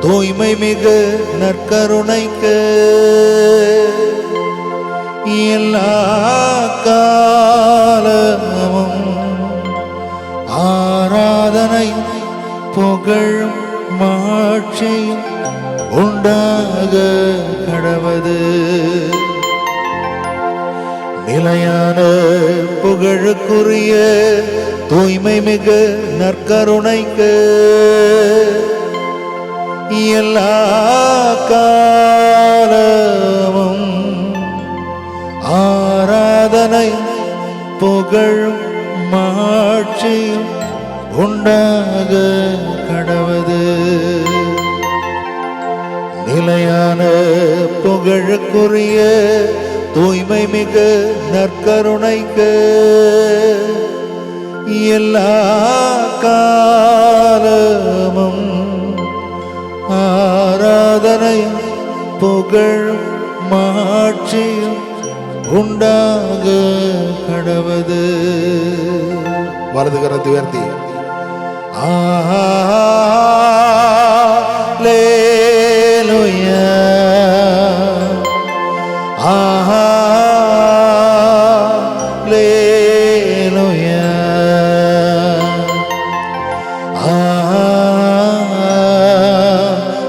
தூய்மை மிகு நற்கருணைக்கு எல்லா காலமும் ஆராதனை புகழும் மாட்சியும் உண்டாக கடவது. நிலையான புகழுக்குரிய தூய்மை மிகு நற்கருணைக்கு எல்லா காலமும் ஆராதனை புகழும் மாட்சியும் உண்டாக கடவது. நிலையான புகழுக்குரிய தூய்மை மிகு நற்கருணைக்கு எல்லா காலமும் ஆராதனை புகழும் மாட்சியும் உண்டாக கடவது. வலது கரத்தை உயர்த்தி அல்லேலூயா அல்லேலூயா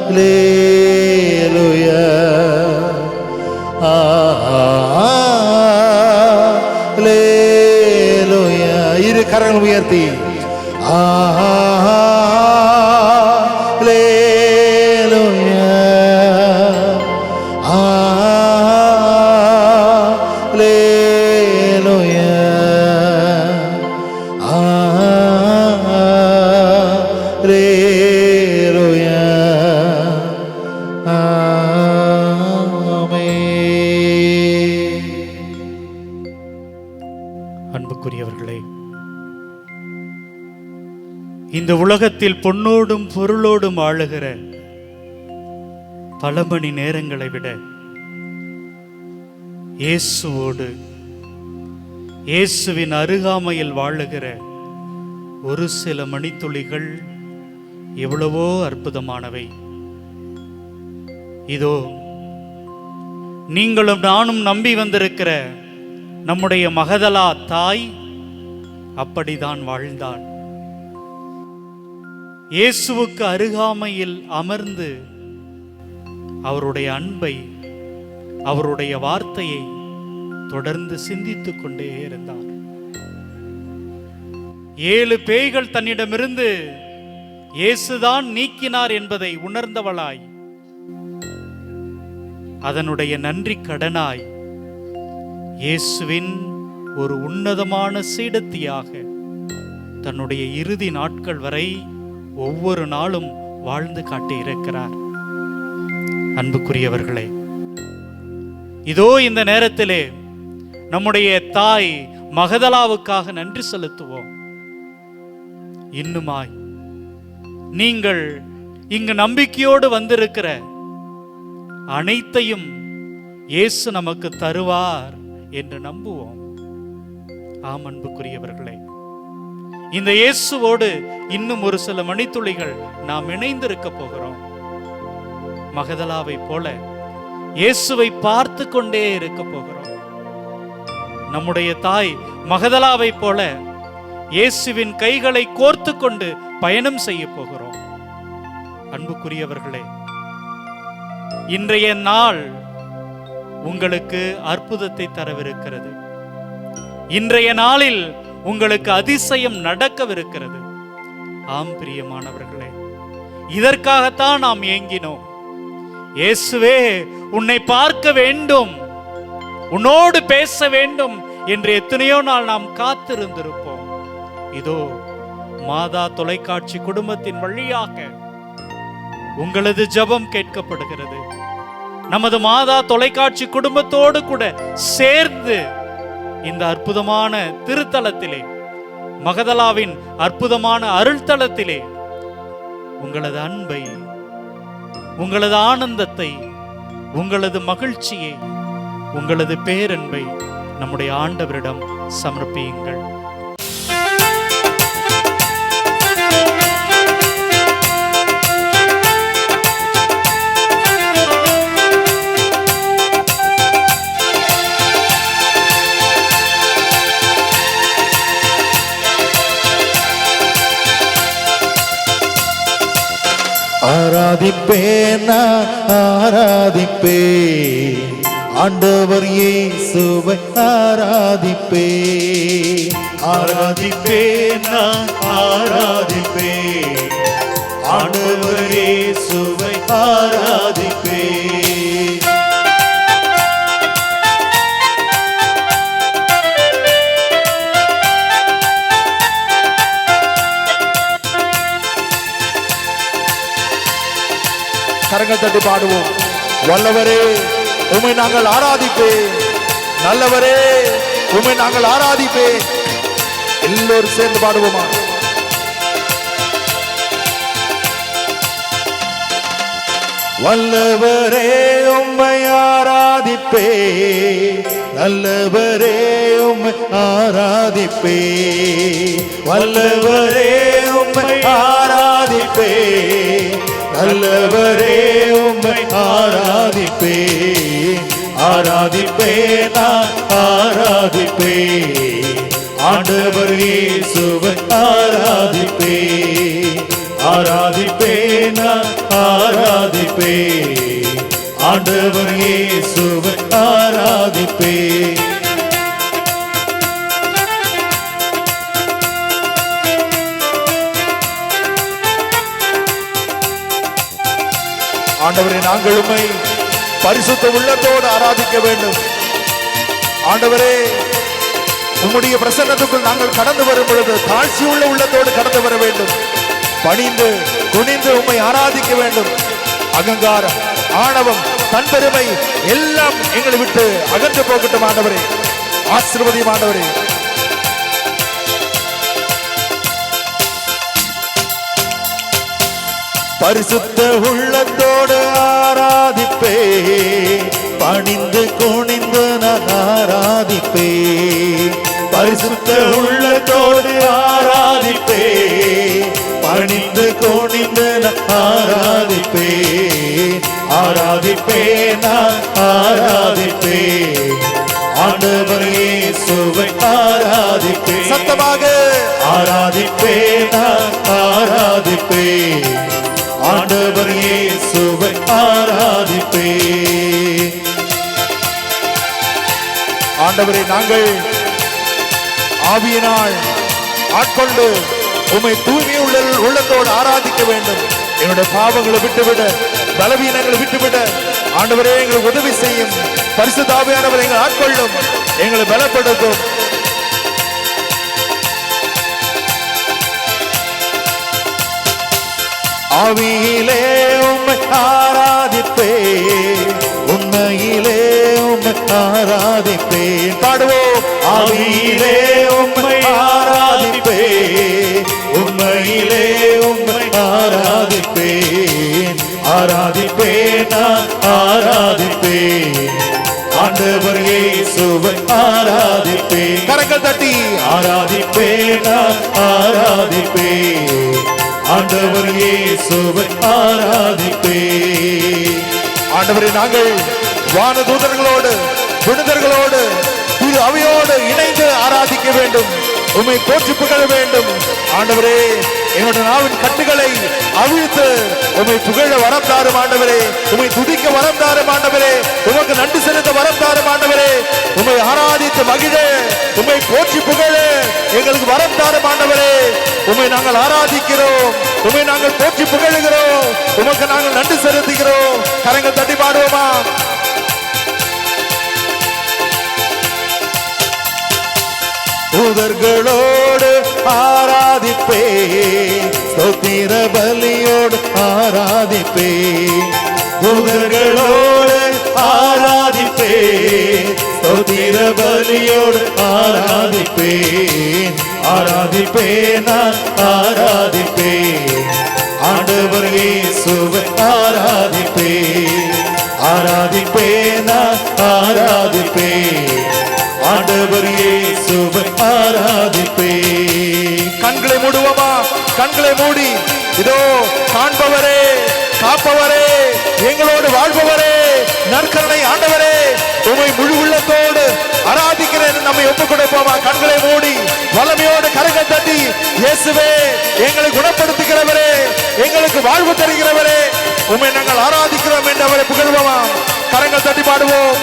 அல்லேலூயா அல்லேலூயா. இரு கரங்கள் உயர்த்தி அல்லேலூயா அல்லேலூயா அல்லேலூயா. அன்புக்குரியவர்களே, இந்த உலகத்தில் பொன்னோடும் பொருளோடும் ஆளுகிற பல மணி நேரங்களை விட இயேசுவோடு இயேசுவின் அருகாமையில் வாழுகிற ஒரு சில மணித்துளிகள் எவ்வளவோ அற்புதமானவை. இதோ நீங்களும் நானும் நம்பி வந்திருக்கிற நம்முடைய மகதலா தாய் அப்படிதான் வாழ்ந்தாள். இயேசுவுக்கு அருகாமையில் அமர்ந்து அவருடைய அன்பை, அவருடைய வார்த்தையை தொடர்ந்து சிந்தித்துக் கொண்டே இருந்தார். 7 பேய்கள் தன்னிடமிருந்து இயேசுதான் நீக்கினார் என்பதை உணர்ந்தவளாய், அதனுடைய நன்றி கடனாய் இயேசுவின் ஒரு உன்னதமான சீடத்தியாக தன்னுடைய இறுதி நாட்கள் வரை ஒவ்வொரு நாளும் வாழ்ந்து காட்டியிருக்கிறார். அன்புக்குரியவர்களே, இதோ இந்த நேரத்திலே நம்முடைய தாய் மகதலாவுக்காக நன்றி செலுத்துவோம். இன்னுமாய் நீங்கள் இங்கு நம்பிக்கையோடு வந்திருக்கிற அனைத்தையும் இயேசு நமக்கு தருவார் என்று நம்புவோம். ஆம் அன்புக்குரியவர்களே, இந்த இயேசுவோடு இன்னும் ஒரு சில மணித்துளிகள் நாம் இணைந்திருக்க போகிறோம். மகதலாவை போல இயேசுவை பார்த்து கொண்டே இருக்க போகிறோம். நம்முடைய தாய் மகதலாவை போல இயேசுவின் கைகளை கோர்த்து கொண்டு பயணம் செய்ய போகிறோம். அன்புக்குரியவர்களே, இன்றைய நாள் உங்களுக்கு அற்புதத்தை தரவிருக்கிறது. இன்றைய நாளில் உங்களுக்கு அதிசயம் நடக்கவிருக்கிறது. ஆம் பிரியமானவர்களே, இதற்காகத்தான் நாம் ஏங்கினோம். இயேசுவே, உன்னை பார்க்க வேண்டும், உன்னோடு பேச வேண்டும் என்று எத்தனையோ நாள் நாம் காத்திருந்திருப்போம். இதோ மாதா தொலைக்காட்சி குடும்பத்தின் வழியாக உங்களது ஜெபம் கேட்கப்படுகிறது. நமது மாதா தொலைக்காட்சி குடும்பத்தோடு கூட சேர்ந்து இந்த அற்புதமான திருத்தலத்திலே, மகதலாவின் அற்புதமான அருள்தலத்திலே உங்களது அன்பை, உங்களது ஆனந்தத்தை, உங்களது மகிழ்ச்சியை, உங்களது பேரன்பை நம்முடைய ஆண்டவரிடம் சமர்ப்பியுங்கள். ஆராதிப்பேன் நான் ஆராதிப்பேன் ஆண்டவர் இயேசுவை ஆராதிப்பேன் ஆராதிப்பேன் நான் ஆராதிப்பேன் ஆண்டவர் இயேசுவை ஆராதிப்பேன். கரங்கள் தட்டி பாடுவோம். வல்லவரே உம்மை நாங்கள் ஆராதிப்பேன், நல்லவரே உம்மை நாங்கள் ஆராதிப்பேன். எல்லோரும் சேர்ந்து பாடுவோமா? வல்லவரே உம்மை ஆராதிப்பேன், நல்லவரே உம்மை ஆராதிப்பேன். வல்லவரே உம்மை ஆராதிப்பேன், நல்லவரே உம்மை ஆராதிப்பேன். ஆராதிப்பேன் நான் ஆராதிப்பேன் ஆண்டவர் இயேசுவை ஆராதிப்பேன். ஆராதிப்பேன் நான் ஆராதிப்பேன் ஆண்டவர் இயேசுவை ஆராதிப்பேன். ஆண்டவரே நாங்கள் உம்மை பரிசுத்த உள்ளத்தோடு ஆராதிக்க வேண்டும். ஆண்டவரே உம்முடைய பிரசன்னத்துக்குள் நாங்கள் கடந்து வரும் பொழுது தாழ்ச்சி உள்ள உள்ளத்தோடு கடந்து வர வேண்டும். பணிந்து குனிந்து உம்மை ஆராதிக்க வேண்டும். அகங்காரம், ஆணவம், தன்பெருமை எல்லாம் எங்களை விட்டு அகன்று போகட்டும். ஆண்டவரே ஆசீர்வதியும். ஆண்டவரே பரிசுத்த உள்ளத்தோடு ஆராதிப்பேன், பணிந்து குனிந்து நான் ஆராதிப்பேன். பரிசுத்த உள்ளத்தோடு ஆராதிப்பேன், பணிந்து குனிந்து நான் ஆராதிப்பேன். ஆராதிப்பேன் நான் ஆராதிப்பேன் ஆண்டவர் இயேசுவை ஆராதிப்பேன். சத்தமாக ஆராதிப்பேன் நான் ஆராதிப்பேன் ஆண்டவர் இயேசுவை ஆராதிப்பேன். ஆண்டவரே நாங்கள் ஆவியினால் ஆட்கொண்டு உம்மை தூய்மை உள்ளத்தோடு ஆராதிக்க வேண்டும். எங்களுடைய பாவங்களை விட்டுவிட, பலவீனங்களை விட்டுவிட ஆண்டவரே எங்களுக்கு உதவி செய்யும். பரிசுத்த ஆவியானவர் எங்களை ஆட்கொள்ளும், எங்களை பலப்படுத்தும். ஆவியிலே உம்மை ஆராதிப்பேன், உண்மையிலே உம்மை ஆராதிப்பேன். பாடுவோம். ஆவியிலே உம்மை ஆராதிப்பேன், உண்மையிலே உம்மை ஆராதிப்பேன். ஆராதிப்பேன் நான் ஆராதிப்பேன் ஆண்டவர் இயேசுவை ஆராதிப்பேன். கரங்கள் தட்டி ஆராதிப்பேன் நான் ஆராதிப்பேன் ஆண்டவர் இயேசுவை ஆராதிப்பேன். ஆண்டவரே நாங்கள் வானதூதர்களோடு புனிதர்களோடு திரு அவையோடு இணைந்து ஆராதிக்க வேண்டும். உம்மை போற்றி புகழ வேண்டும். ஆண்டவரே என்னோட நாவின் கட்டுகளை அவிழ்த்து உம்மை புகழ வரம் தாரும். ஆண்டவரே உம்மை துதிக்க வரம் தாரும். ஆண்டவரே உமக்கு நன்றி செலுத்த வரம் தாரும். ஆண்டவரே உம்மை ஆராதித்து மகிழ, உம்மை போற்றி புகழ எங்களுக்கு வரம் தாரும். ஆண்டவரே உம்மை நாங்கள் ஆராதிக்கிறோம், உம்மை நாங்கள் போற்றி புகழுகிறோம், உமக்கு நாங்கள் நன்றி செலுத்துகிறோம். கரங்கள் தட்டி பாடுவோமா? தூதர்களோடு ஆராதிப்பேன், ஸ்தோத்திர பலியோடு ஆராதிப்பேன். தூதர்களோடு ஆராதிப்பேன், ஸ்தோத்திர பலியோடு ஆராதிப்பேன். ஆராதிப்பேன் நான் ஆராதிப்பேன் ஆண்டவர் இயேசுவை ஆராதிப்பேன். ஆராதிப்பேன் நான் ஆராதிப்பேன் ஆண்டவர் இயேசுவை ஆராதிப்பேன். கண்களை மூடுவோமா? கண்களை மூடி இதோ காண்பவரே, காப்பவரே, எங்களோடு வாழ்பவரே, நற்கருணை ஆண்டவரே, உம்மை முழு உள்ளத்தோடு ஆராதிக்கிறேன் நம்மை ஒப்புக் கொடுப்போமா? கண்களை மூடி வல்லமையோடு கரங்கள் தட்டி, இயேசுவே எங்களை குணப்படுத்துகிறவரே, எங்களுக்கு வாழ்வு தருகிறவரே, உம்மை நாங்கள் ஆராதிக்கிறோம் என்று அவரை புகழ்வோமா? கரங்கள் தட்டி பாடுவோம்.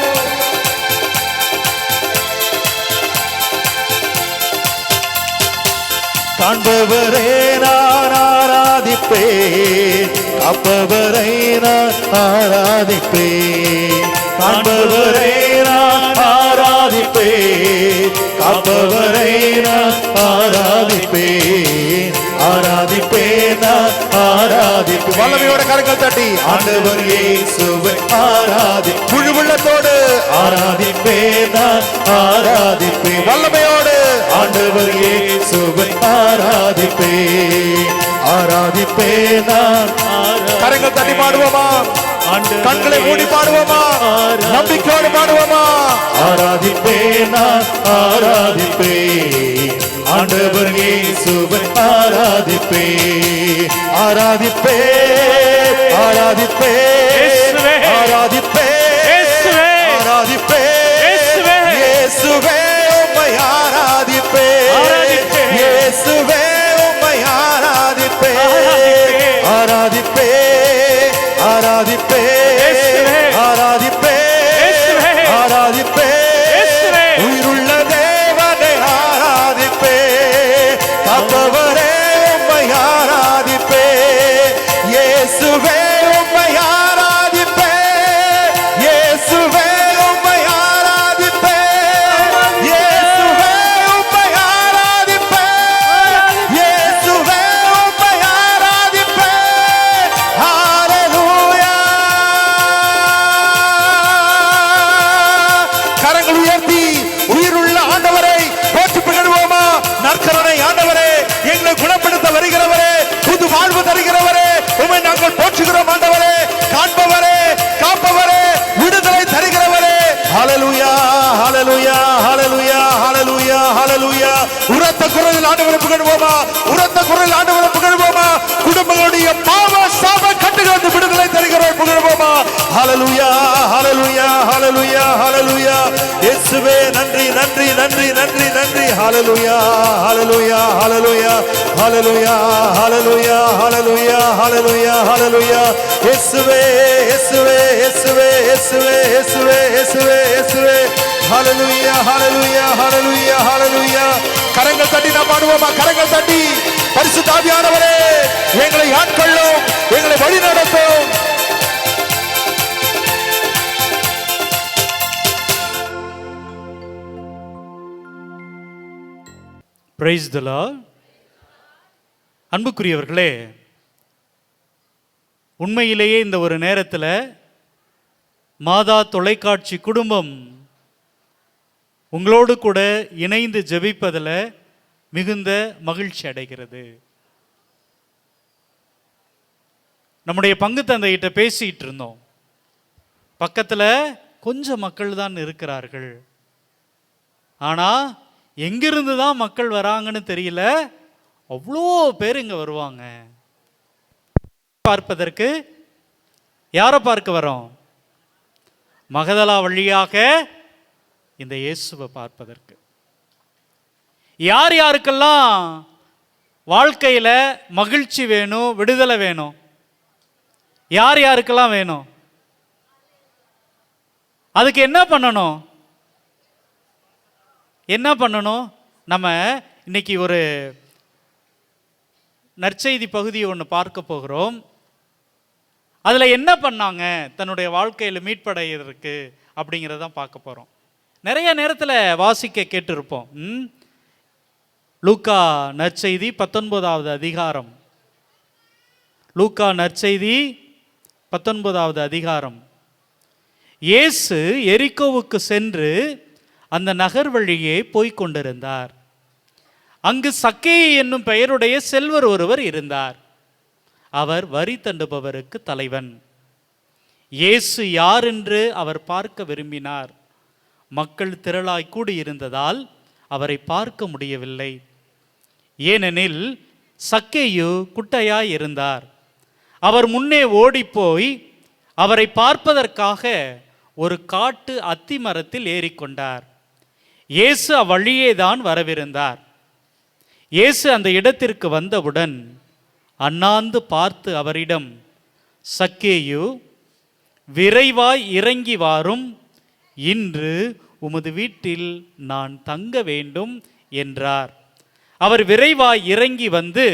காண்பவரே நான் ஆராதிப்பேன், காப்பவரை நான் ஆராதிப்பேன். காண்பவரை நான் ஆராதிப்பேன், காப்பவரை நான் ஆராதிப்பேன். ஆராதிப்பேன் நான் ஆராதிப்பேன். வல்லமையோட கரங்கள் தட்டி ஆண்டவர் இயேசுவை ஆராதி முழு உள்ளத்தோடு ஆராதிப்பேன் நான் ஆராதிப்பேன். வல்லமையோடு ஆண்டவர் இயேசுவை ஆராதிப்பேன், ஆராதிப்பேன் நான். கரங்கள் தட்டி பாடுவோமா? கண்களை மூடி பாடுவோமா? நம்பிக்கையோடு பாடுவோமா? ஆராதிப்பேன் நான் ஆராதிப்பேன், ஆண்டவர் இயேசுவை ஆராதிப்பேன். ஆராதிப்பேன், ஆராதிப்பேன், ஆராதிப்பேன், ஆராதிப்பேன். இயேசுவே உம்மை ஆராதிப்பேன், இயேசுவே உம்மை ஆராதிப்பேன். ஆராதிப்பேன், ஆராதிப்பேன், ஆராதிப்பேன், ஆராதிப்பேன். உயிருள்ள தேவனை ஆராதிப்பேன், காப்பவரே உம்மை ஆராதிப்பேன். இயேசுவே உம்மை ஆராதிப்பேன், இயேசுவே உம்மை ஆராதிப்பேன், இயேசுவே உம்மை ஆராதிப்பேன், இயேசுவே உம்மை ஆராதிப்பேன். ஹalleluya. கரங்கள் உயர்த்தி உயிருள்ள ஆண்டவரை போற்றி புகழ்வோமா? நற்கருணை ஆண்டவரே, எங்களை குணப்படுத்த வருகிறவரே, புது வாழ்வு தருகிறவரே, உம்மை நாங்கள் போற்றுகிறோம் ஆண்டவரே. காண்பவரே, காப்பவரே, விடுதலை தருகிறவரே. ஹalleluya, ஹalleluya, ஹalleluya, ஹalleluya, ஹalleluya. உரத்த குரலில் ஆண்டவரை புகழ்வோமா? உரத்த குரலில் ஆண்டவரை புகழ்வோமா? குடும்பங்களுடைய பாவ சாப கட்டுகளிலிருந்து விடுதலை தருகிறவர் புகழ்வோமா? ஹalleluya, ஹalleluya, ஹalleluya, ஹalleluya. இயேசுவே நன்றி, நன்றி, நன்றி, நன்றி, நன்றி. ஹalleluya, ஹalleluya, ஹalleluya, ஹalleluya, ஹalleluya, ஹalleluya, ஹalleluya, ஹalleluya. இயேசுவே, இயேசுவே, இயேசுவே, இயேசுவே, இயேசுவே, இயேசுவே, இயேசுவே. ஹalleluya, ஹalleluya, ஹalleluya, ஹalleluya. கரங்கள் தட்டி நாம் பாடுவோமா? கரங்கள் தட்டி, பரிசுத்த ஆவியானவரே எங்களை ஆட்கொள்ளும், எங்களை வழி நடத்தும். Price the Lord. அன்புக்குரியவர்களே, உண்மையிலேயே இந்த ஒரு நேரத்தில் மாதா தொலைக்காட்சி குடும்பம் உங்களோடு கூட இணைந்து ஜெபிப்பதில் மிகுந்த மகிழ்ச்சி அடைகிறது. நம்முடைய பங்கு தந்தையிட்ட பேசிட்டு இருந்தோம். பக்கத்தில் கொஞ்சம் மக்கள் தான் இருக்கிறார்கள், ஆனால் எங்கிருந்து தான் மக்கள் வராங்கன்னு தெரியல, அவ்வளோ பேர் இங்கே வருவாங்க. பார்ப்பதற்கு யாரை பார்க்க வரோம்? மகதலா வழியாக இந்த இயேசுவை பார்ப்பதற்கு. யார் யாருக்கெல்லாம் வாழ்க்கையில் மகிழ்ச்சி வேணும், விடுதலை வேணும்? யார் யாருக்கெல்லாம் வேணும்? அதுக்கு என்ன பண்ணணும்? என்ன பண்ணணும்? நம்ம இன்னைக்கு ஒரு நற்செய்தி பகுதியை ஒன்று பார்க்க போகிறோம். அதில் என்ன பண்ணாங்க தன்னுடைய வாழ்க்கையில் மீட்படைகிறதுக்கு அப்படிங்கிறதான் பார்க்க போகிறோம். நிறைய நேரத்தில் வாசிக்க கேட்டிருப்போம். லூக்கா நற்செய்தி 19வது அதிகாரம். லூக்கா நற்செய்தி 19வது அதிகாரம். இயேசு எரிகோவுக்கு சென்று அந்த நகர் வழியே போய்க் கொண்டிருந்தார். அங்கு சக்கேயு என்னும் பெயருடைய செல்வர் ஒருவர் இருந்தார். அவர் வரி தண்டுபவருக்கு தலைவன். இயேசு யார் என்று அவர் பார்க்க விரும்பினார். மக்கள் திரளாய் கூடியிருந்ததால் அவரை பார்க்க முடியவில்லை. ஏனெனில் சக்கேயு குட்டையாய் இருந்தார். அவர் முன்னே ஓடிப்போய் அவரை பார்ப்பதற்காக ஒரு காட்டு அத்தி மரத்தில் ஏறிக்கொண்டார். இயேசு அவ்வழியே தான் வரவிருந்தார். இயேசு அந்த இடத்திற்கு வந்தவுடன் அண்ணாந்து பார்த்து அவரிடம், சக்கேயு, விரைவாய் இறங்கி வாரும், இன்று உமது வீட்டில் நான் தங்க வேண்டும் என்றார். அவர் விரைவாய் இறங்கி வந்து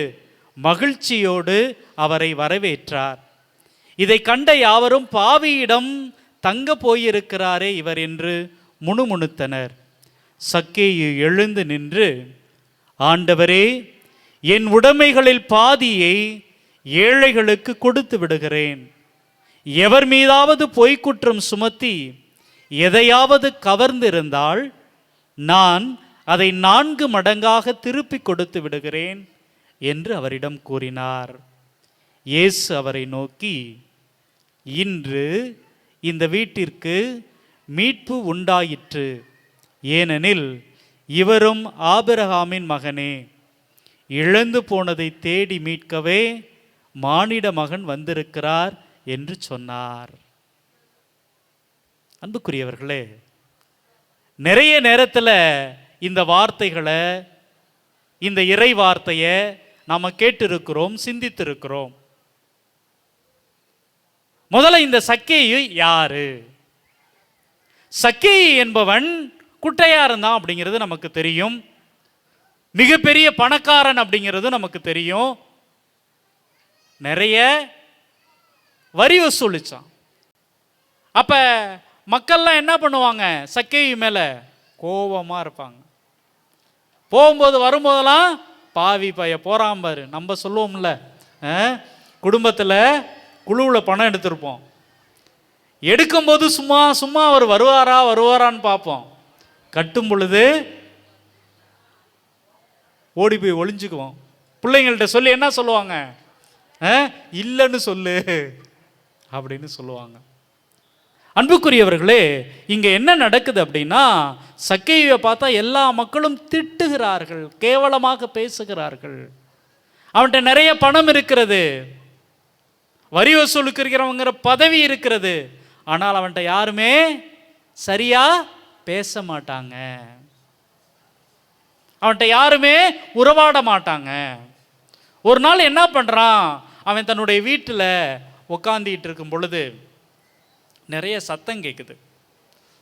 மகிழ்ச்சியோடு அவரை வரவேற்றார். இதை கண்ட யாவரும், பாவியிடம் தங்க போயிருக்கிறாரே இவர் என்று முணுமுணுத்தனர். சக்கேயு எழுந்து நின்று, ஆண்டவரே, என் உடைமைகளில் பாதியை ஏழைகளுக்கு கொடுத்து விடுகிறேன். எவர் மீதாவது பொய்க்குற்றம் சுமத்தி எதையாவது கவர்ந்திருந்தால் நான் அதை 4 மடங்காக திருப்பி கொடுத்து விடுகிறேன் என்று அவரிடம் கூறினார். இயேசு அவரை நோக்கி, இன்று இந்த வீட்டிற்கு மீட்பு உண்டாயிற்று, ஏனெனில் இவரும் ஆபிரகாமின் மகனே. இழந்து போனதை தேடி மீட்கவே மானிட மகன் வந்திருக்கிறார் என்று சொன்னார். அன்புக்குரியவர்களே, நிறைய நேரத்தில் இந்த வார்த்தைகளை, இந்த இறை வார்த்தையை நாம் கேட்டிருக்கிறோம், சிந்தித்திருக்கிறோம். முதல்ல இந்த சக்கேயு யாரு? சக்கேயு என்பவன் குட்டையா இருந்தான் அப்படிங்கிறது நமக்கு தெரியும். மிகப்பெரிய பணக்காரன் அப்படிங்கிறது நமக்கு தெரியும். நிறைய வரி வசூலிச்சான். அப்ப மக்கள்லாம் என்ன பண்ணுவாங்க? சக்கேயு மேல கோபமா இருப்பாங்க. போகும்போது வரும்போதெல்லாம், பாவி பைய போறான் பாரு. நம்ம சொல்லுவோம்ல, குடும்பத்தில் குழுவில் பணம் எடுத்திருப்போம். எடுக்கும்போது சும்மா சும்மா அவர் வருவாரான்னு பார்ப்போம். கட்டும் பொழுது ஓடி போய் ஒளிஞ்சுக்குவோம். பிள்ளைங்கள்ட்ட சொல்லி என்ன சொல்லுவாங்க? இல்லைன்னு சொல்லு அப்படின்னு சொல்லுவாங்க. அன்புக்குரியவர்களே, இங்க என்ன நடக்குது அப்படின்னா, சக்கேயுவை பார்த்தா எல்லா மக்களும் திட்டுகிறார்கள், கேவலமாக பேசுகிறார்கள். அவன்கிட்ட நிறைய பணம் இருக்கிறது, வரி வசூலுக்கு இருக்கிறவங்கிற பதவி இருக்கிறது. ஆனால் அவன்கிட்ட யாருமே சரியா பேச மாட்டாங்க, அவன்கிட்ட யாருமே உறவாட மாட்டாங்க. ஒரு நாள் என்ன பண்றான்? அவன் தன்னுடைய வீட்டில் உட்காந்துட்டு இருக்கும் பொழுது நிறைய சத்தம் கேட்குது.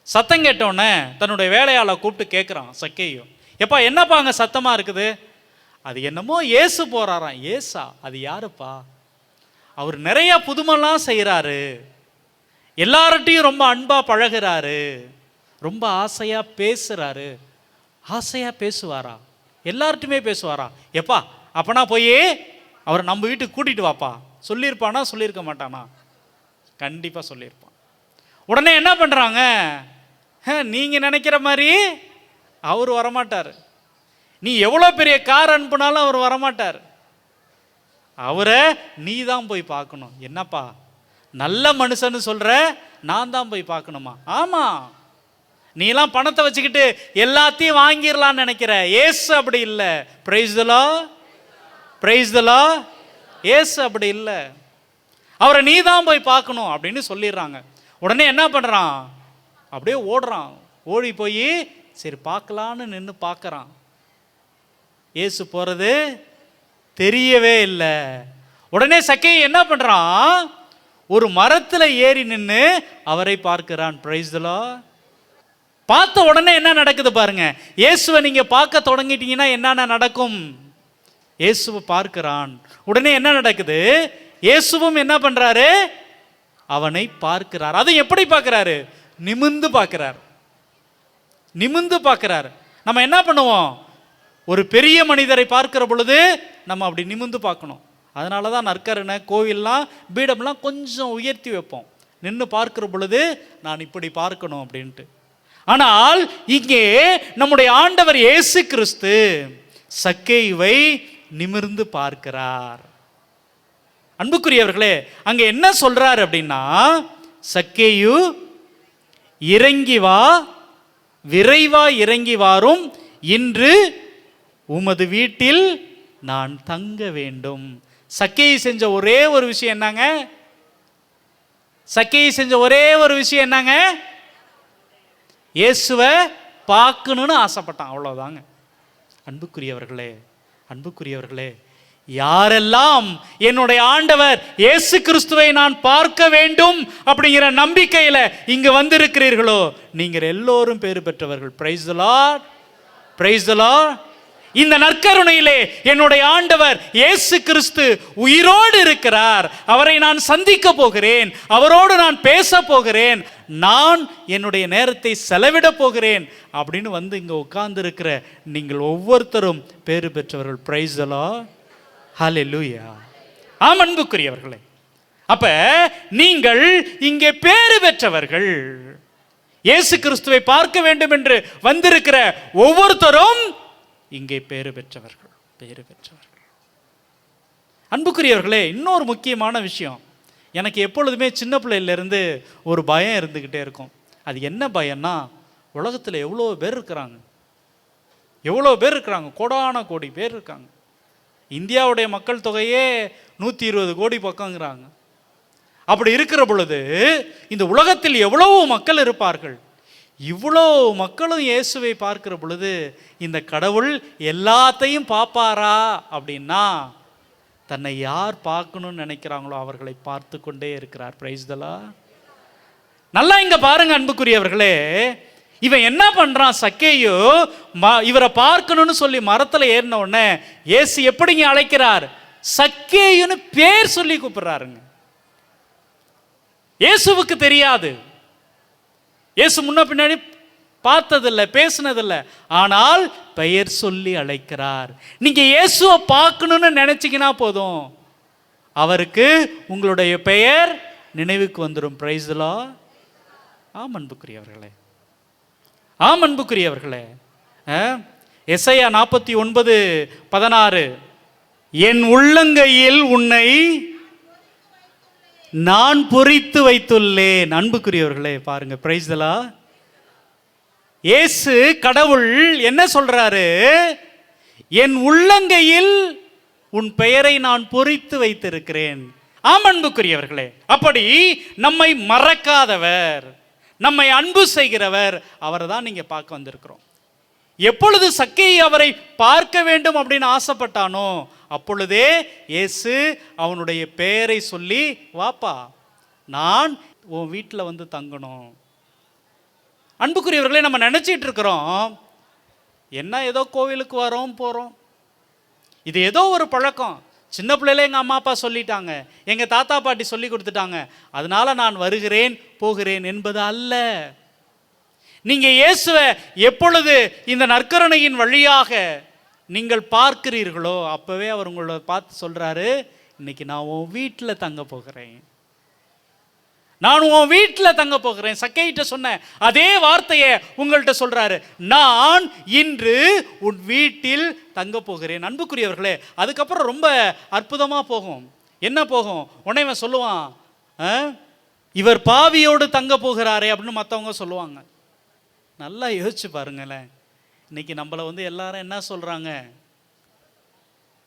சத்தம் கேட்டோடனே தன்னுடைய வேலையாளை கூப்பிட்டு கேட்குறான் சக்கேயு, எப்பா என்னப்பா அங்கே சத்தமாக இருக்குது? அது என்னமோ இயேசு போறாராம். ஏசா? அது யாருப்பா? அவர் நிறைய புதுமெல்லாம் செய்கிறாரு, எல்லார்ட்டையும் ரொம்ப அன்பாக பழகிறாரு, ரொம்ப ஆசையாக பேசுகிறாரு. ஆசையாக பேசுவாரா? எல்லார்ட்டுமே பேசுவாரா? எப்பா அப்பனா போய் அவரை நம்ம வீட்டுக்கு கூட்டிகிட்டு வாப்பா. சொல்லியிருப்பானா? சொல்லியிருக்க மாட்டானா? கண்டிப்பாக சொல்லியிருப்பான். உடனே என்ன பண்ணுறாங்க? நீங்கள் நினைக்கிற மாதிரி அவர் வரமாட்டார். நீ எவ்வளோ பெரிய கார் அனுப்புனாலும் அவர் வரமாட்டார். அவரை நீ தான் போய் பார்க்கணும். என்னப்பா நல்ல மனுஷன்னு சொல்கிற, நான் தான் போய் பார்க்கணுமா? ஆமாம், நீலாம் பணத்தை வச்சுக்கிட்டு எல்லாத்தையும் வாங்கிடலான்னு நினைக்கிற. ஏசு அப்படி இல்லை. Praise the lord, praise the lord. Yesu அப்படி இல்லை. அவரை நீ தான் போய் பார்க்கணும் அப்படின்னு சொல்லிடுறாங்க. உடனே என்ன பண்ணுறான்? அப்படியே ஓடுறான். ஓடி போய் சரி பார்க்கலான்னு நின்று பார்க்குறான். ஏசு போகிறது தெரியவே இல்லை. உடனே சக்கேயு என்ன பண்ணுறான்? ஒரு மரத்தில் ஏறி நின்று அவரை பார்க்கிறான். Price the Lord. பார்த்த உடனே என்ன நடக்குது பாருங்க. இயேசுவை நீங்க பார்க்க தொடங்கிட்டீங்கன்னா என்னென்ன நடக்கும்? இயேசுவை பார்க்கிறான். உடனே என்ன நடக்குது? இயேசுவும் என்ன பண்றாரு? அவனை பார்க்கிறார். அது எப்படி பார்க்கிறாரு? நிமிர்ந்து பார்க்கிறார். நிமிர்ந்து பார்க்கிறார். நம்ம என்ன பண்ணுவோம்? ஒரு பெரிய மனிதரை பார்க்கிற பொழுது நம்ம அப்படி நிமிர்ந்து பார்க்கணும். அதனால தான் நற்கருணை கோவில்லாம் பீடம்லாம் கொஞ்சம் உயர்த்தி வைப்போம். நின்று பார்க்கிற பொழுது நான் இப்படி பார்க்கணும் அப்படின்ட்டு. ஆனால் இங்கே நம்முடைய ஆண்டவர் இயேசு கிறிஸ்து சக்கேயுவை நிமிர்ந்து பார்க்கிறார். அன்புக்குரியவர்களே, அங்க என்ன சொல்றார் அப்படின்னா, சக்கேயு இறங்கி வா, விரைவா இறங்கி வாரும், இன்று உமது வீட்டில் நான் தங்க வேண்டும். சக்கேயு செஞ்ச ஒரே ஒரு விஷயம் என்னங்க? சக்கேயு செஞ்ச ஒரே ஒரு விஷயம் என்னங்க? இயேசுவை பார்க்கணுன்னு ஆசைப்பட்டான், அவ்வளோதாங்க. அன்புக்குரியவர்களே, அன்புக்குரியவர்களே, யாரெல்லாம் என்னுடைய ஆண்டவர் இயேசு கிறிஸ்துவை நான் பார்க்க வேண்டும் அப்படிங்கிற நம்பிக்கையில இங்கு வந்திருக்கிறீர்களோ நீங்கள் எல்லோரும் பேறு பெற்றவர்கள். Price the lord, praise the Lord. இந்த நற்கருணையிலே என்னுடைய ஆண்டவர் இயேசு கிறிஸ்து உயிரோடு இருக்கிறார். அவரை நான் சந்திக்க போகிறேன், அவரோடு நான் பேச போகிறேன், நான் என்னுடைய நேரத்தை செலவிட போகிறேன் அப்படின்னு வந்து இங்க உட்கார்ந்து இருக்கிற நீங்கள் ஒவ்வொருத்தரும் பேறு பெற்றவர்கள். பிரைஸ் தி லார்ட், ஹல்லேலூயா. ஆம் அன்புக்குரியவர்களே, அப்ப நீங்கள் இங்கே பேறு பெற்றவர்கள். இயேசு கிறிஸ்துவை பார்க்க வேண்டும் என்று வந்திருக்கிற ஒவ்வொருத்தரும் இங்கே பேறு பெற்றவர்கள், பேறு பெற்றவர்கள். அன்புக்குரியவர்களே, இன்னொரு முக்கியமான விஷயம், எனக்கு எப்பொழுதுமே சின்ன பிள்ளையிலேருந்து ஒரு பயம் இருந்துக்கிட்டே இருக்கும். அது என்ன பயம்னா, உலகத்தில் எவ்வளோ பேர் இருக்கிறாங்க, எவ்வளோ பேர் இருக்கிறாங்க, கோடான கோடி பேர் இருக்காங்க. இந்தியாவுடைய மக்கள் தொகையே 120 கோடி பக்கங்கிறாங்க. அப்படி இருக்கிற பொழுது இந்த உலகத்தில் எவ்வளவு மக்கள் இருப்பார்கள். இவ்வளோ மக்களும் இயேசுவை பார்க்கிற பொழுது இந்த கடவுள் எல்லாத்தையும் பார்ப்பாரா அப்படின்னா, தன்னை யார் பார்க்கணும்னு நினைக்கிறாங்களோ அவர்களை பார்த்து கொண்டே இருக்கிறார். Price the Lord. நல்லா இங்க பாருங்க அன்புக்குரியவர்களே, இவன் என்ன பண்றான், சக்கேயு இவரை பார்க்கணும்னு சொல்லி மரத்துல ஏறின உடனே இயேசு எப்படிங்க அழைக்கிறார், சக்கேயுன்னு பேர் சொல்லி கூப்பிடுறாருங்க. இயேசுவுக்கு தெரியாது, இயேசு முன்ன பின்னாடி பார்த்ததில்லை, பேசினதில்லை, ஆனால் பெயர் சொல்லி அழைக்கிறார். நீங்க இயேசுவை பார்க்கணும்னு நினைச்சீங்கன்னா போதும், அவருக்கு உங்களுடைய பெயர் நினைவுக்கு வந்துடும். Price the Lord. ஆம் அன்புக்குரியவர்களே, ஆம் அன்புக்குரியவர்களே, எசையா 49:16, என் உள்ளங்கையில் உன்னை நான் பொறித்து வைத்துள்ளேன். அன்புக்குரியவர்களே பாருங்க, பிரைஸ் தி லார்ட். இயேசு கடவுள் என்ன சொல்றாரு, என் உள்ளங்கையில் உன் பெயரை நான் பொறித்து வைத்திருக்கிறேன். ஆம் அன்புக்குரியவர்களே, அப்படி நம்மை மறக்காதவர், நம்மை அன்பு செய்கிறவர், அவரை தான் நீங்க பார்க்க வந்திருக்கிறோம். எப்பொழுது சக்கேயு அவரை பார்க்க வேண்டும் அப்படின்னு ஆசைப்பட்டானோ அப்பொழுதே இயேசு அவனுடைய பெயரை சொல்லி, வாப்பா, நான் உன் வீட்டில் வந்து தங்கணும். அன்புக்குரியவர்களே, நம்ம நினைச்சிட்டு இருக்கிறோம், என்ன ஏதோ கோவிலுக்கு வரோம் போறோம், இது ஏதோ ஒரு பழக்கம், சின்ன பிள்ளையில எங்கள் அம்மா அப்பா சொல்லிட்டாங்க, எங்கள் தாத்தா பாட்டி சொல்லி கொடுத்துட்டாங்க, அதனால நான் வருகிறேன் போகிறேன் என்பது அல்ல. நீங்க இயேசுவை எப்பொழுது இந்த நற்கருணையின் வழியாக நீங்கள் பார்க்கிறீர்களோ அப்பவே அவர் உங்களை பார்த்து சொல்றாரு, இன்னைக்கு நான் உன் வீட்டில் தங்க போகிறேன், நான் உன் வீட்டில் தங்க போகிறேன். சக்கேயிட்ட சொன்ன அதே வார்த்தையை உங்கள்கிட்ட சொல்றாரு, நான் இன்று உன் வீட்டில் தங்க போகிறேன். அன்புக்குரியவர்களே, அதுக்கப்புறம் ரொம்ப அற்புதமா போகும். என்ன போகும், உடனே சொல்லுவான், இவர் பாவியோடு தங்க போகிறாரே அப்படின்னு மற்றவங்க சொல்லுவாங்க. நல்லா யோசிச்சு பாருங்களேன், இன்னைக்கு நம்மளை வந்து எல்லாரும் என்ன சொல்றாங்க,